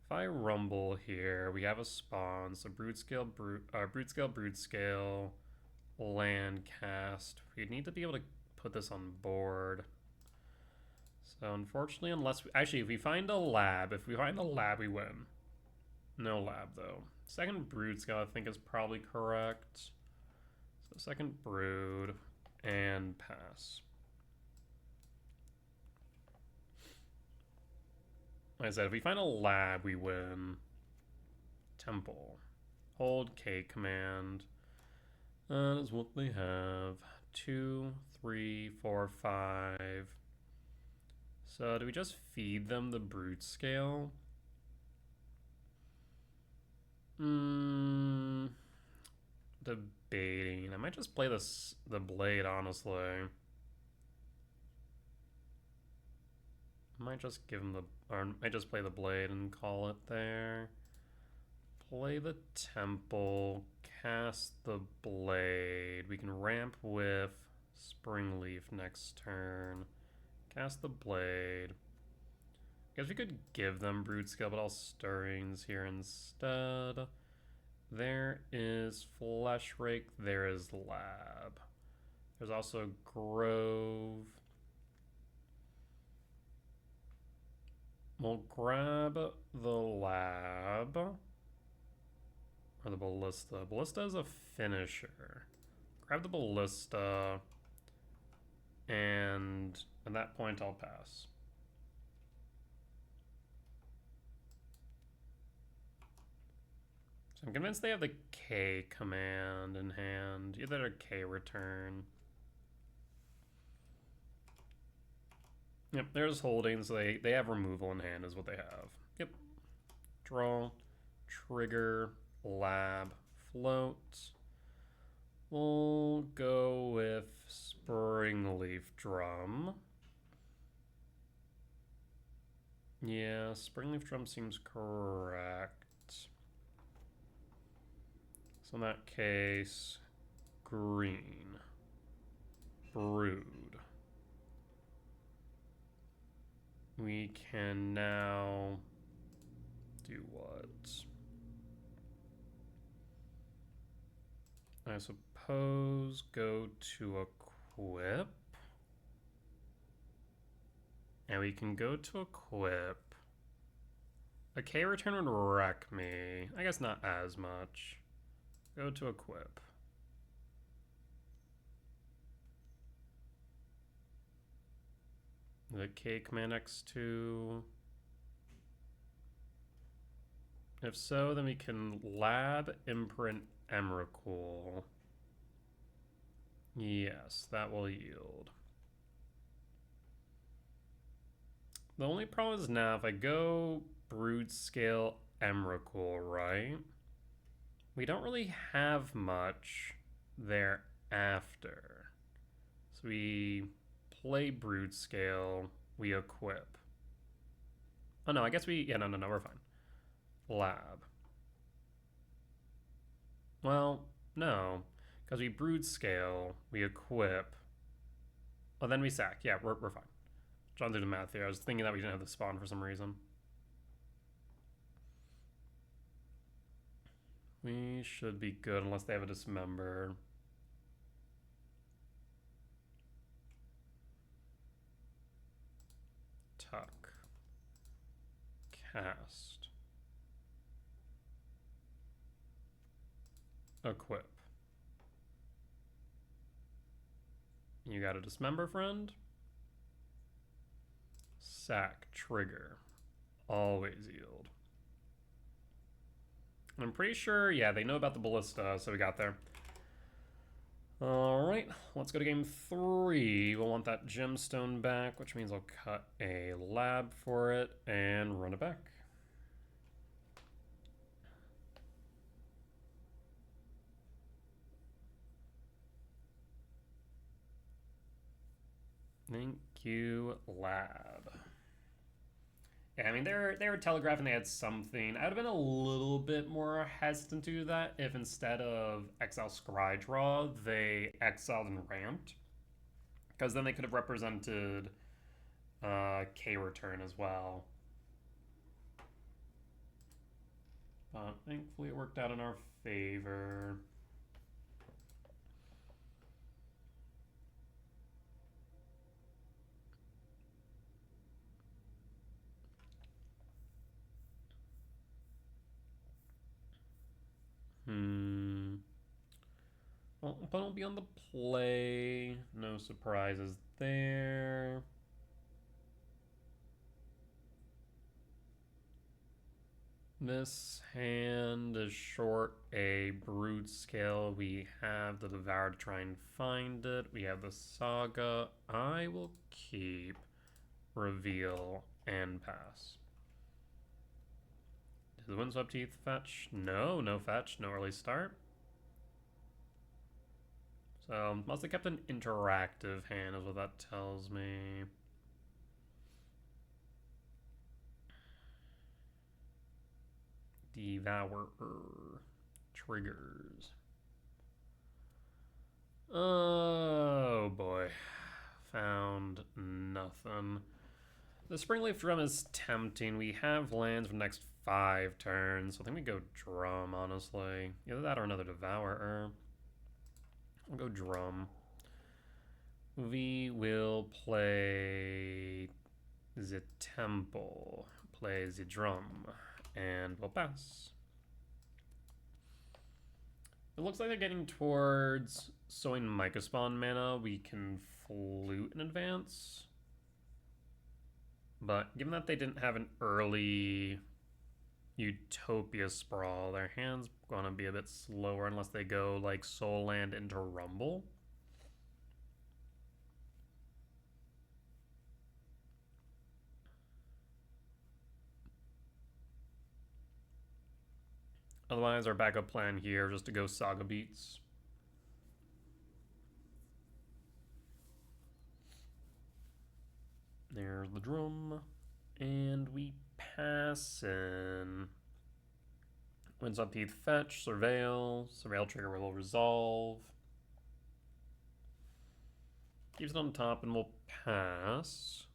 If I rumble here, we have a spawn. So Broodscale, Broodscale, land cast. We need to be able to put this on board. So unfortunately, unless we, actually, if we find a lab, we win. No lab though. Second Broodscale I think is probably correct. So second Brood and pass. Like I said, if we find a lab, we win. Temple. Hold K command. That is what they have. 2, 3, 4, 5. So do we just feed them the Broodscale? Debating. I might just play the blade, honestly. I might just give him or I might just play the blade and call it there. Play the temple, cast the blade. We can ramp with Springleaf next turn. Cast the blade. Guess we could give them Broodscale, but I'll Stirrings here instead. There is Flesh Rake. There is Lab. There's also Grove. We'll grab the Lab. Or the Ballista. Ballista is a finisher. Grab the Ballista. And at that point, I'll pass. So I'm convinced they have the K command in hand. Either a K return. Yep, there's holding, so they have removal in hand is what they have. Yep. Draw, trigger, lab, float. We'll go with Springleaf Drum. Yeah, Springleaf Drum seems correct. So in that case, green. Brood. We can now do what? I suppose go to equip. And we can go to equip. A K return would wreck me. I guess not as much. Go to equip. The K command X2. If so, then we can lab, imprint, Emrakul. Yes, that will yield. The only problem is now if I go Broodscale, Emrakul, right? We don't really have much thereafter. So we play Broodscale, we equip. Oh no, I guess we, yeah, no, we're fine. Lab. Well, no, because we Broodscale, we equip. Oh, then we sack. Yeah, we're fine. Trying to do the math here. I was thinking that we didn't have the spawn for some reason. We should be good unless they have a dismember. Tuck. Cast. Equip. You got a dismember, friend? Sack. Trigger. Always yield. I'm pretty sure, yeah, they know about the ballista, so we got there. Alright, let's go to game 3. We'll want that gemstone back, which means I'll cut a lab for it and run it back. Thank you, lab. Yeah, I mean, they were telegraphing they had something. I would have been a little bit more hesitant to do that if instead of exile Scry Draw, they exiled and ramped. Because then they could have represented K return as well. But thankfully it worked out in our favor. Well, opponent will be on the play. No surprises there. This hand is short a Broodscale. We have the Devour to try and find it. We have the Saga. I will keep Reveal and pass. Did the Windswept Teeth fetch? No, no fetch. No early start. So, must have kept an interactive hand is what that tells me. Devourer. Triggers. Oh boy. Found nothing. The Springleaf Drum is tempting. We have lands for the next 5 turns. So I think we go Drum, honestly. Either that or another Devourer. I'll go Drum. We will play the Temple. Play the Drum. And we'll pass. It looks like they're getting towards sowing Mycospawn mana. We can flute in advance. But given that they didn't have an early Utopia Sprawl, their hand's gonna be a bit slower unless they go like Soul Land into Rumble. Otherwise, our backup plan here is just to go Saga Beats. There's the drum. And we pass in. Windswept Heath fetch, Surveil. Surveil trigger will resolve. Keeps it on top and we'll pass.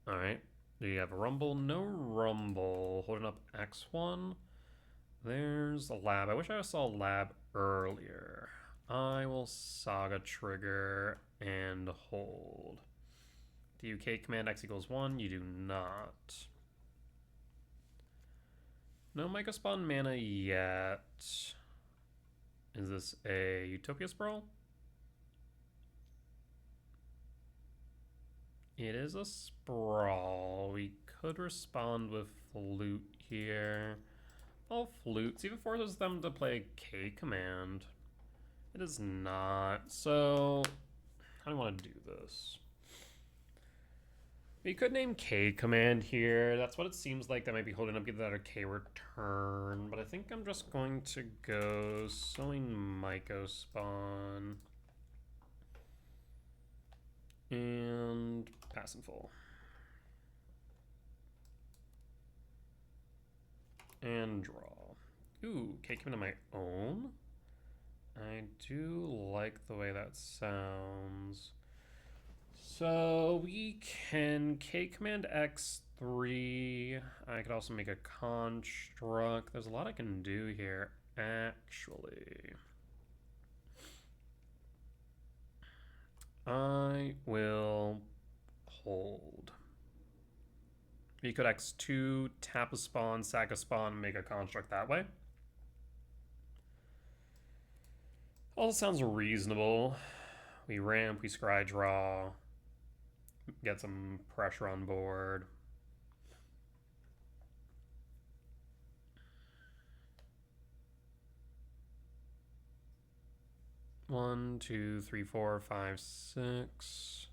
Alright. Do you have a rumble? No rumble. Holding up X1. There's a lab. I wish I saw a lab earlier. I will Saga trigger and hold. Do you K command X equals 1? You do not. No Micro Spawn mana yet. Is this a Utopia Sprawl? It is a Sprawl. We could respond with Flute here. All Flutes even forces them to play a K command. It is not. So, how do I want to do this? We could name K command here. That's what it seems like. That might be holding up either that or K return. But I think I'm just going to go Sowing Myco Spawn. And pass and full. And draw. Ooh, K command of my own? I do like the way that sounds. So we can K command X3. I could also make a construct. There's a lot I can do here, actually. I will hold. We could X2, tap a spawn, sack a spawn, make a construct that way. All sounds reasonable. We ramp, we scry draw, get some pressure on board. One, two, three, four, five, six.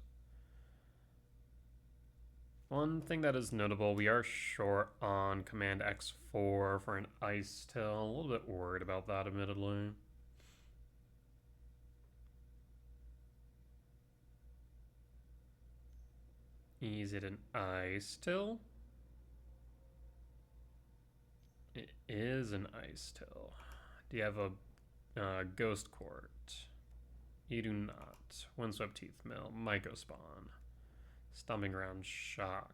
One thing that is notable, we are short on command X4 for an Ice Tail. A little bit worried about that, admittedly. Is it an Ice Tail? It is an Ice Tail. Do you have a Ghost Court? You do not. Windswept Teeth Mill, Myco Spawn, Stomping Ground Shock,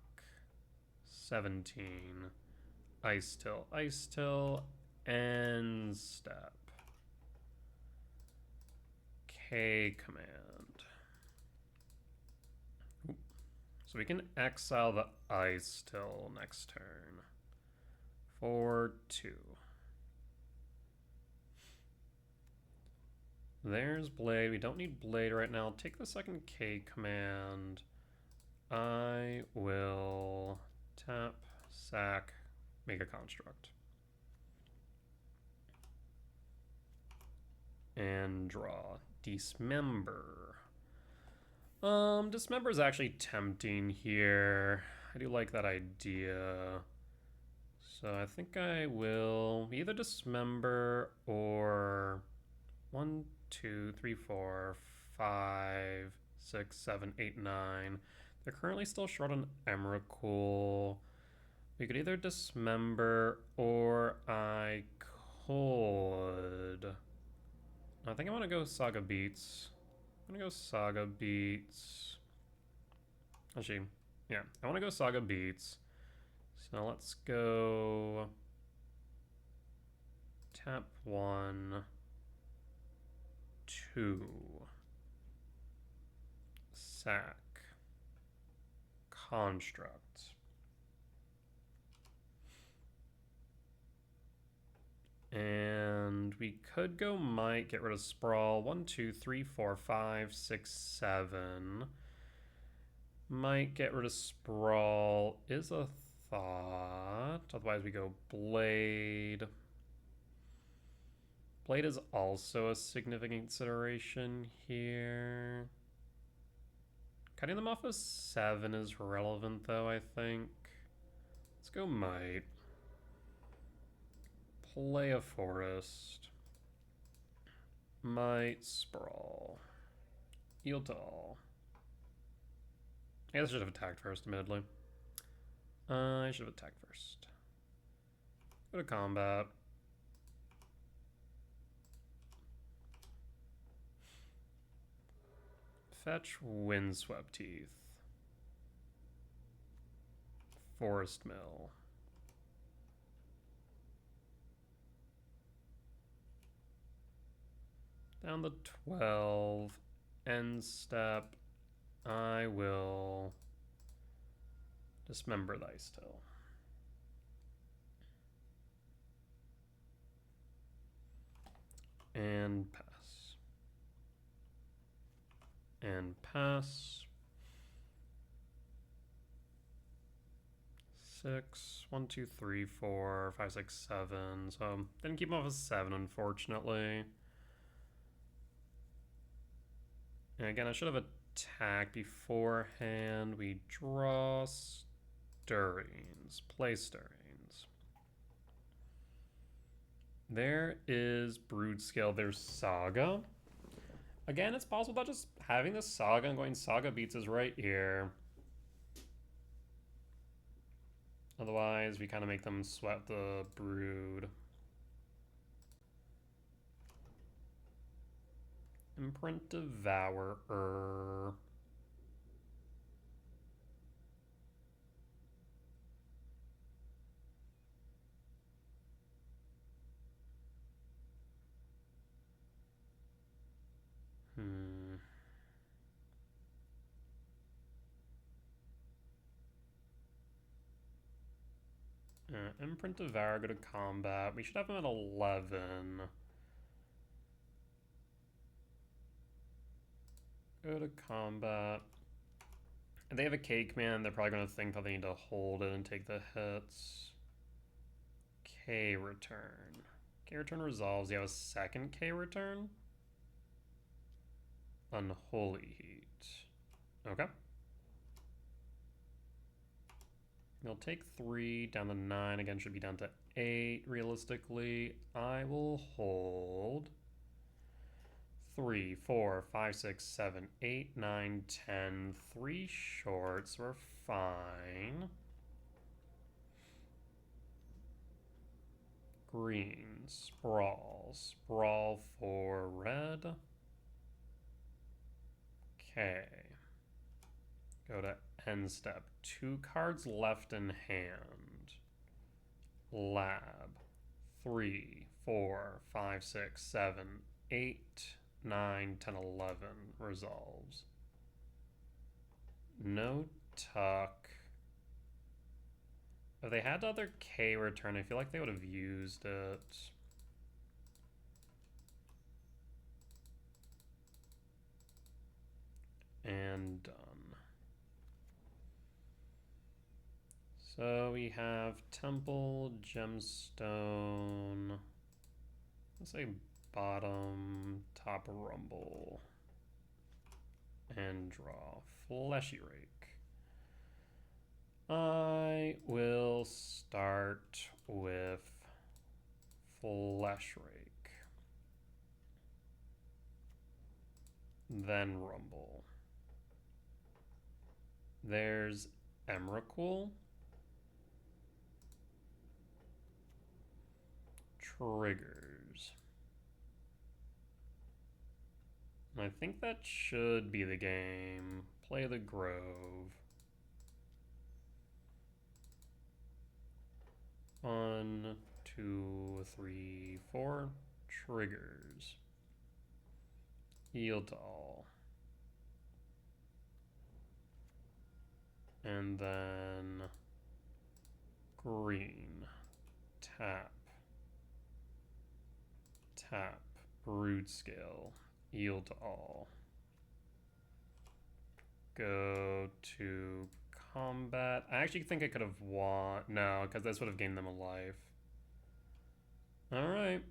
17, Ice Till, End Step, K command. Ooh. So we can exile the Ice Till next turn for 2. There's Blade. We don't need Blade right now. Take the second K command. I will tap, sack, make a construct. And draw. Dismember. Dismember is actually tempting here. I do like that idea. So I think I will either dismember or 1, 2, 3, 4, 5, 6, 7, 8, 9. They're currently still short on Emrakul. We could either dismember or I could. I think I want to go Saga Beats. I'm gonna go Saga Beats. Actually, yeah, I want to go Saga Beats. So let's go tap 1, 2, sack, construct. And we could go Might, get rid of Sprawl. 1, 2, 3, 4, 5, 6, 7. Might get rid of Sprawl is a thought. Otherwise we go Blade. Blade is also a significant consideration here. Cutting them off of 7 is relevant though, I think. Let's go Might. play a forest. Might sprawl. Yield to all. I guess I should have attacked first, admittedly. I should have attacked first. Go to combat. Fetch Windswept Teeth. Forest Mill. Down to 12. End step. I will dismember thy still. And pass. And pass. 6, 1, 2, 3, 4, 5, 6, 7. So didn't keep him off a 7, unfortunately. And again, I should have attacked beforehand. We draw Stirrings. Play Stirrings. There is Broodscale. There's Saga. Again, it's possible that just having this Saga and going Saga Beats is right here. Otherwise, we kind of make them sweat the Brood. Imprint Devourer. Imprint Devourer, go to combat. We should have him at 11. Go to combat. If they have a Cake Man, they're probably going to think that they need to hold it and take the hits. K return. K return resolves. You have a second K return? Unholy Heat. Okay. You'll take 3, down to 9. Again, should be down to 8, realistically. I will hold 3, 4, 5, 6, 7, 8, 9, 10. 3 shorts. We're fine. Green. Sprawl. Sprawl for red. Okay. Go to end step. 2 cards left in hand. Lab. 3, 4, 5, 6, 7, 8, 9, 10, 11. Resolves. No tuck. If they had the other K return, I feel like they would have used it. And done. So we have Temple, Gemstone, let's say bottom, top Rumble, and draw Fleshy Rake. I will start with Flesh Rake, then Rumble. There's Emrakul. Triggers. And I think that should be the game. Play the Grove. 1, 2, 3, 4. Triggers. Yield to all. And then green. Tap. Tap. Broodscale. Yield to all. Go to combat. I actually think I could have won. No, because this would have gained them a life. Alright.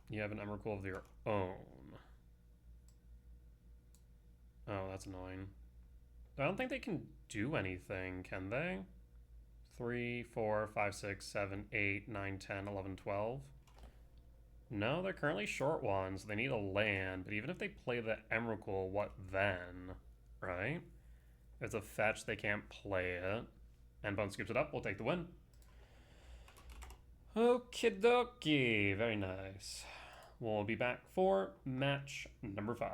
You have an Emrakul of your own. Oh, that's annoying. I don't think they can do anything, can they? 3, 4, 5, 6, 7, 8, 9, 10, 11, 12. No, they're currently short ones. They need a land, but even if they play the Emrakul, what then? Right? If it's a fetch, they can't play it. And Bone scoops it up, we'll take the win. Okie dokie, very nice. We'll be back for match number 5.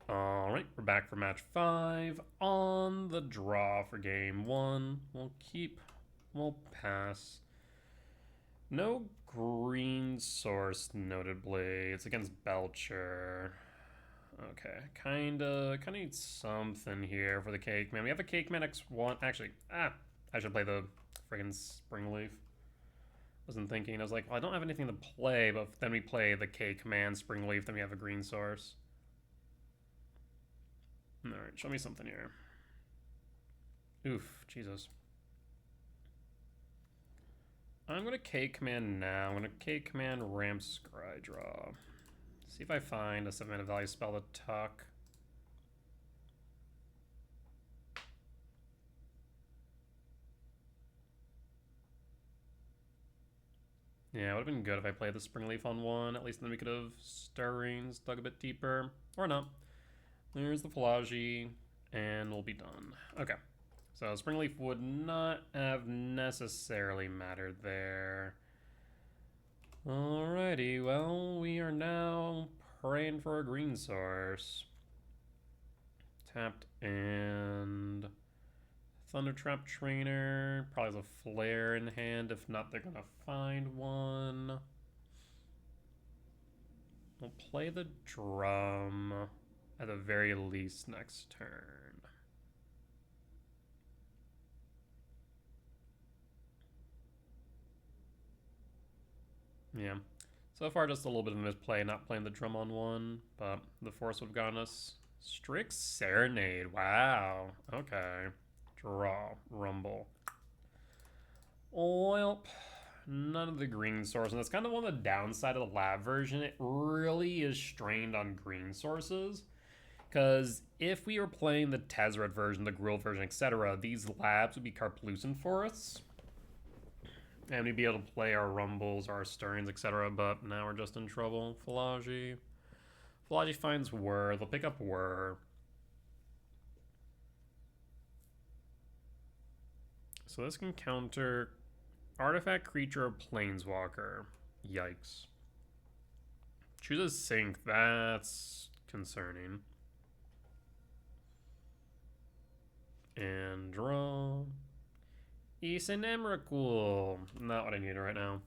Alright, we're back for match 5 on the draw for game 1. We'll pass. No green source, notably. It's against Belcher. Okay, kinda need something here for the Cake Man. We have a Cake Man X1. Actually, I should play the friggin' Springleaf. Wasn't thinking. I was like, well, I don't have anything to play, but then we play the Cake Man, Springleaf, then we have a green source. Alright, show me something here. Oof, Jesus. I'm gonna K-Command now. I'm gonna K-Command Ramp Scry Draw. See if I find a 7-mana value spell to tuck. Yeah, it would have been good if I played the Springleaf on 1. At least then we could have Stirrings dug a bit deeper. Or not. There's the Pelagie, and we'll be done. Okay. So Springleaf would not have necessarily mattered there. Alrighty, well, we are now praying for a green source. Tapped and Thunder Trap Trainer. Probably has a flare in hand. If not, they're gonna find one. We'll play the drum at the very least next turn. Yeah. So far, just a little bit of misplay, not playing the drum on 1, but the force would have gotten us. Strict Serenade. Wow. Okay. Draw. Rumble. Well, none of the green sources. And that's kind of one of the downside of the lab version. It really is strained on green sources. Because if we were playing the Tezzeret version, the Gruul version, etc., these labs would be Karplusan for us. And we'd be able to play our Rumbles, our Stirrings, etc., but now we're just in trouble. Pelagie. Pelagie finds Whir. They'll pick up Whir. So this can counter Artifact, Creature, or Planeswalker. Yikes. Chooses Sync. That's concerning. And draw. Eason Emrakul. Not what I need right now.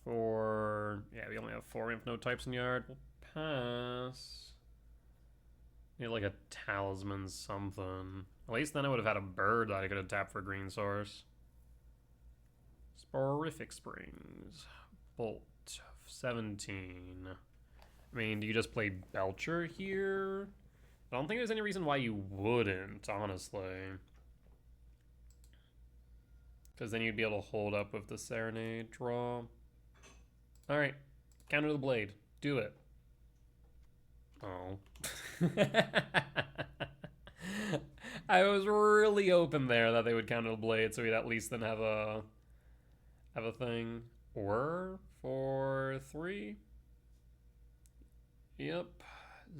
Yeah, we only have 4. We have no types in yard. We'll pass. Need like a talisman something. At least then I would have had a bird that I could have tapped for a green source. Sporific Springs. Bolt. 17. I mean, do you just play Belcher here? I don't think there's any reason why you wouldn't, honestly. Because then you'd be able to hold up with the Serenade draw. Alright. Counter the blade. Do it. Oh. I was really hoping there that they would counter the blade so we'd at least then have a thing. Or for 3. Yep.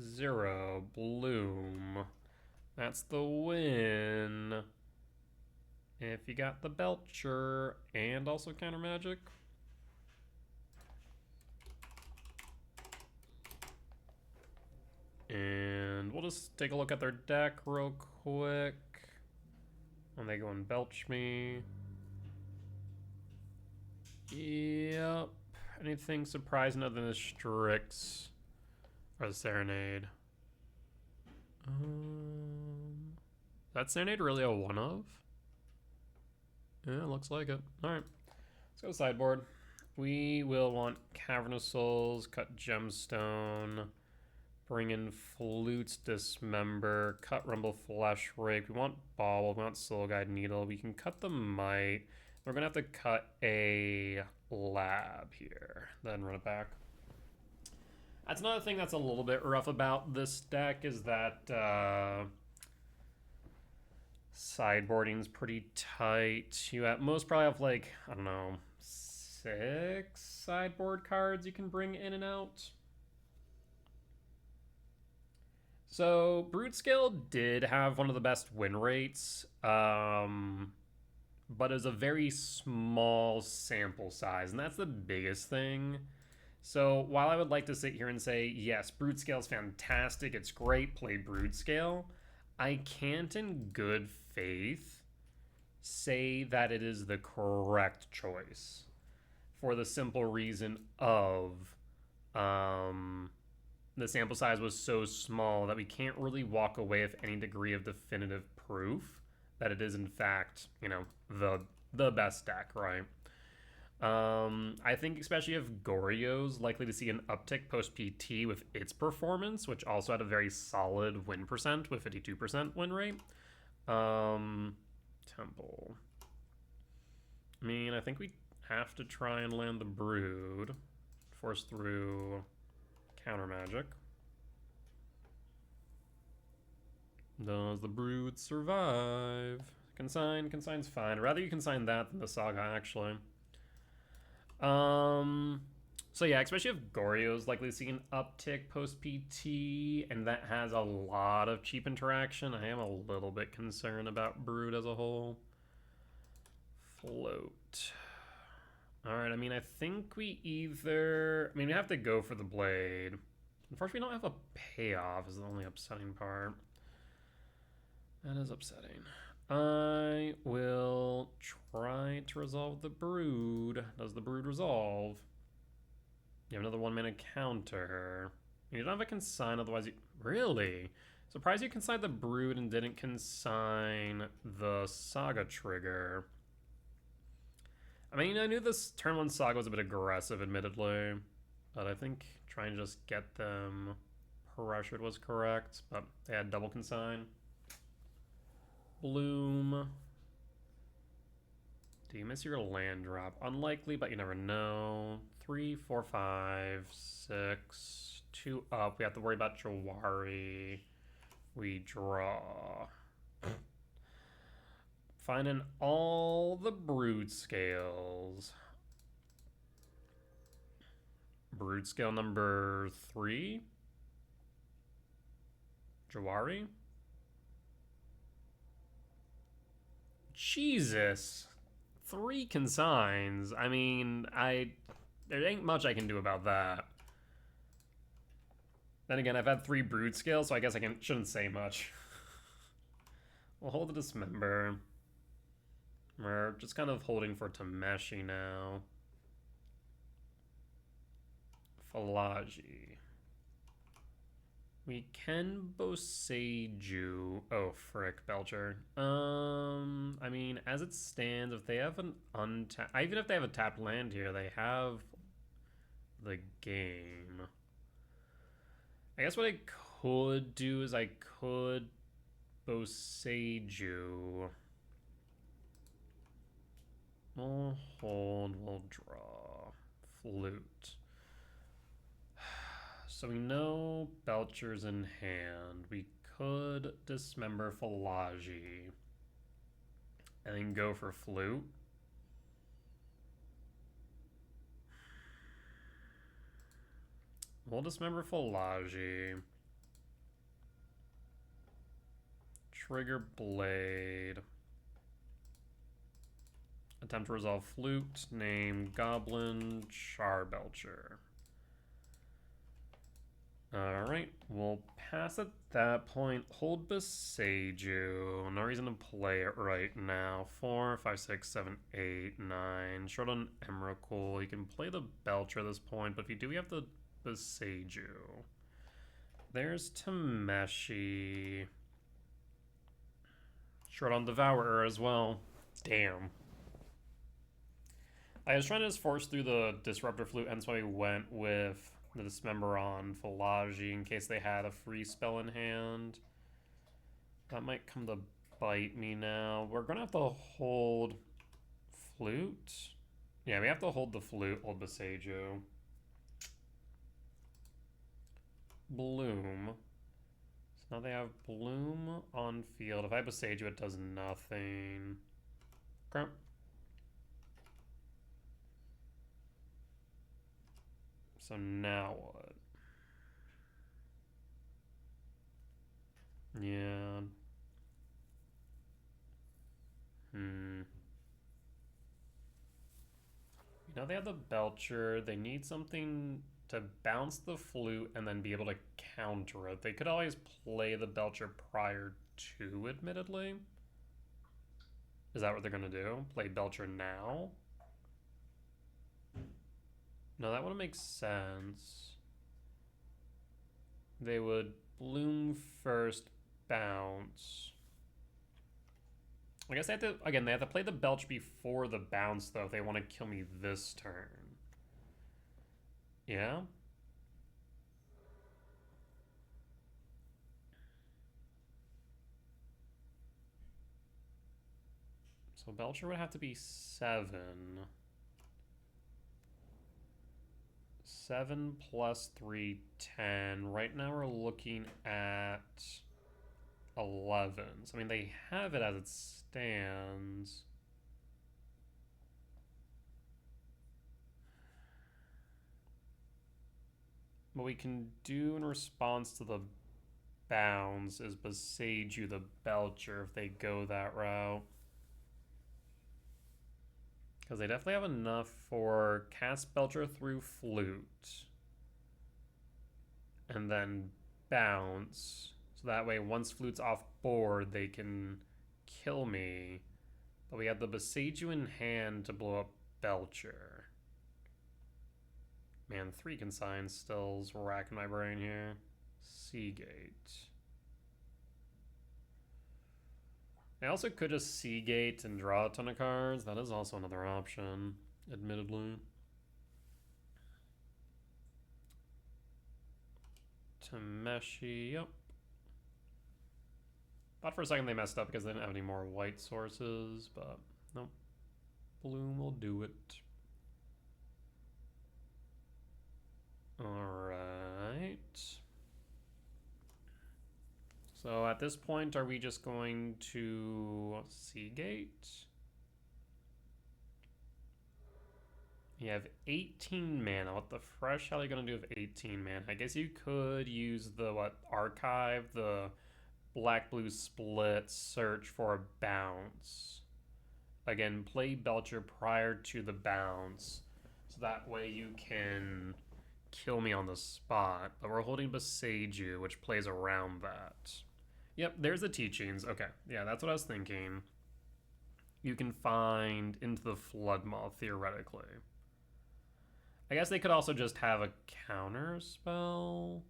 0. Bloom. That's the win. If you got the Belcher and also counter magic. And we'll just take a look at their deck real quick. When they go and belch me. Yep. Anything surprising other than the Strix or the Serenade? Is that Serenade really a one of? Yeah, looks like it. Alright. Let's go sideboard. We will want Cavernous Souls, cut Gemstone, bring in Flutes Dismember, cut Rumble Flesh Rake. We want Bauble, we want Soul Guide Needle. We can cut the Might. We're going to have to cut a Lab here, then run it back. That's another thing that's a little bit rough about this deck is that sideboarding's pretty tight. You at most probably have like, I don't know, 6 sideboard cards you can bring in and out. So Broodscale did have one of the best win rates, but it was a very small sample size, and that's the biggest thing. So while I would like to sit here and say, yes, Broodscale is fantastic, it's great, play Broodscale, I can't in good faith say that it is the correct choice for the simple reason of the sample size was so small that we can't really walk away with any degree of definitive proof that it is in fact, you know, the best deck, right? I think especially if Goryo's likely to see an uptick post PT with its performance, which also had a very solid win percent with 52% win rate. Temple. I mean, I think we have to try and land the Brood. Force through counter magic. Does the Brood survive? Consign. Consign's fine. Rather you consign that than the Saga, actually. So yeah, especially if Goryo's likely to see an uptick post PT, and that has a lot of cheap interaction, I am a little bit concerned about Brood as a whole. Float. Alright, I mean, I think we either... I mean, we have to go for the Blade. Unfortunately, we don't have a payoff, is the only upsetting part. That is upsetting. I will try to resolve the Brood. Does the Brood resolve? You have another 1-mana counter. You don't have a consign, otherwise you... Really? Surprised you consigned the Brood and didn't consign the Saga trigger. I mean, I knew this turn 1 Saga was a bit aggressive, admittedly. But I think trying to just get them pressured was correct. But they had double consign. Bloom. Do you miss your land drop? Unlikely, but you never know. 3, 4, 5, 6. 2 up. We have to worry about Jawari. We draw. Finding all the Broodscales. Broodscale number 3. Jawari. Jesus. 3 consigns. I mean, there ain't much I can do about that. Then again, I've had 3 Broodscales, so I guess I shouldn't say much. We'll hold the Dismember. We're just kind of holding for Tameshi now. Falaji. We can Boseiju. Oh, frick, Belcher. I mean, as it stands, if they have an untapped... Even if they have a tapped land here, they have the game. I guess what I could do is I could Boseiju. We'll hold, we'll draw. Flute. So we know Belcher's in hand. We could Dismember Falaji. And then go for Flute. We'll Dismember Falaji. Trigger Blade. Attempt to resolve Flute. Name Goblin Charbelcher. Alright, we'll pass at that point. Hold Boseiju. No reason to play it right now. 4, 5, 6, 7, 8, 9. Short on Emrakul. You can play the Belcher at this point, but if you do, we have the Boseiju. There's Tameshi. Short on Devourer as well. Damn. I was trying to just force through the Disruptor Flute, hence why we went with the Dismember on Falaji in case they had a free spell in hand. That might come to bite me now. We're going to have to hold Flute. Yeah, we have to hold the Flute, hold Boseiju. Bloom. So now they have Bloom on field. field. If I Besage you, it does nothing. Okay. So now what? Yeah. You know, they have the Belcher. They need something to bounce the flute and then be able to counter it. They could always play the Belcher prior to, admittedly. Is that what they're going to do? Play Belcher now? No, that wouldn't make sense. They would bloom first, bounce. I guess they have to, again, they have to play the Belch before the bounce, though, if they want to kill me this turn. Yeah? So Belcher would have to be 7. 7 plus 3, 10. Right now we're looking at 11. So, I mean, they have it as it stands. What we can do in response to the bounds is Besage you the Belcher if they go that route. Because they definitely have enough for cast Belcher through Flute. And then bounce. So that way, once Flute's off board, they can kill me. But we have the Besage you in hand to blow up Belcher. Man, 3 consigns still's racking my brain here. Seagate. I also could just Seagate and draw a ton of cards. That is also another option, admittedly. Tameshi, yep. Thought for a second they messed up because they didn't have any more white sources, but nope. Bloom will do it. Alright. So at this point, are we just going to Seagate? You have 18 mana. What the fresh hell are you going to do with 18 mana? I guess you could use the, archive, the black-blue split, search for a bounce. Again, play Belcher prior to the bounce. So that way you can kill me on the spot. But we're holding Besage you, which plays around that. Yep, there's the teachings. Okay, yeah, that's what I was thinking. You can find into the Floodmaw, theoretically. I guess they could also just have a counter spell.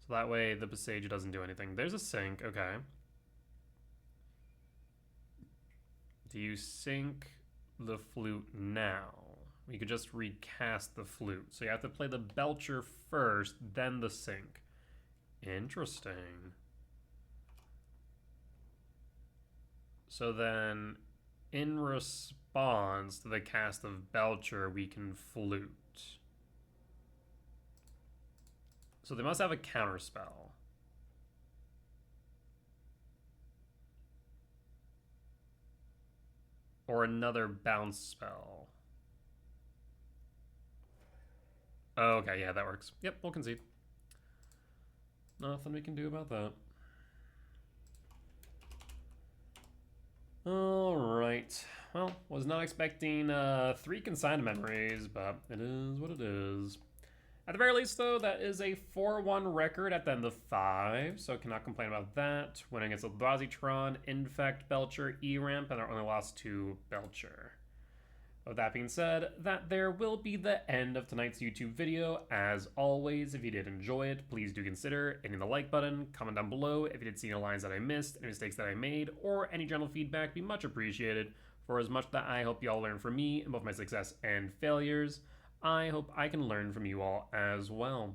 So that way the Besage doesn't do anything. There's a sink, okay. Do you sink the flute now? You could just recast the flute. So you have to play the Belcher first, then the sink. Interesting. So then, in response to the cast of Belcher, we can flute. So they must have a counter spell. Or another bounce spell. Oh, okay, yeah, that works. Yep, we'll concede. Nothing we can do about that. Alright. Well, was not expecting 3 consigned memories, but it is what it is. At the very least, though, that is a 4-1 record at the end of 5, so cannot complain about that. Winning against Eldrazi Tron, Infect, Belcher, E-Ramp, and our only lost to Belcher. With that being said, that there will be the end of tonight's YouTube video. As always, if you did enjoy it, please do consider hitting the like button, comment down below if you did see any lines that I missed, any mistakes that I made, or any general feedback. Be much appreciated. For as much that I hope you all learn from me in both my success and failures, I hope I can learn from you all as well.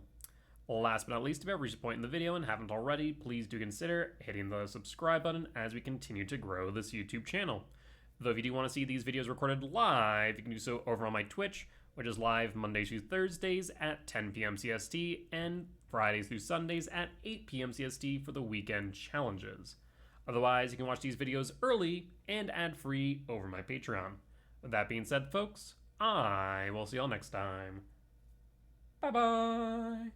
Last but not least, if you have reached a point in the video and haven't already, please do consider hitting the subscribe button as we continue to grow this YouTube channel. Though if you do want to see these videos recorded live, you can do so over on my Twitch, which is live Mondays through Thursdays at 10 p.m. CST and Fridays through Sundays at 8 p.m. CST for the weekend challenges. Otherwise, you can watch these videos early and ad-free over my Patreon. With that being said, folks, I will see y'all next time. Bye-bye!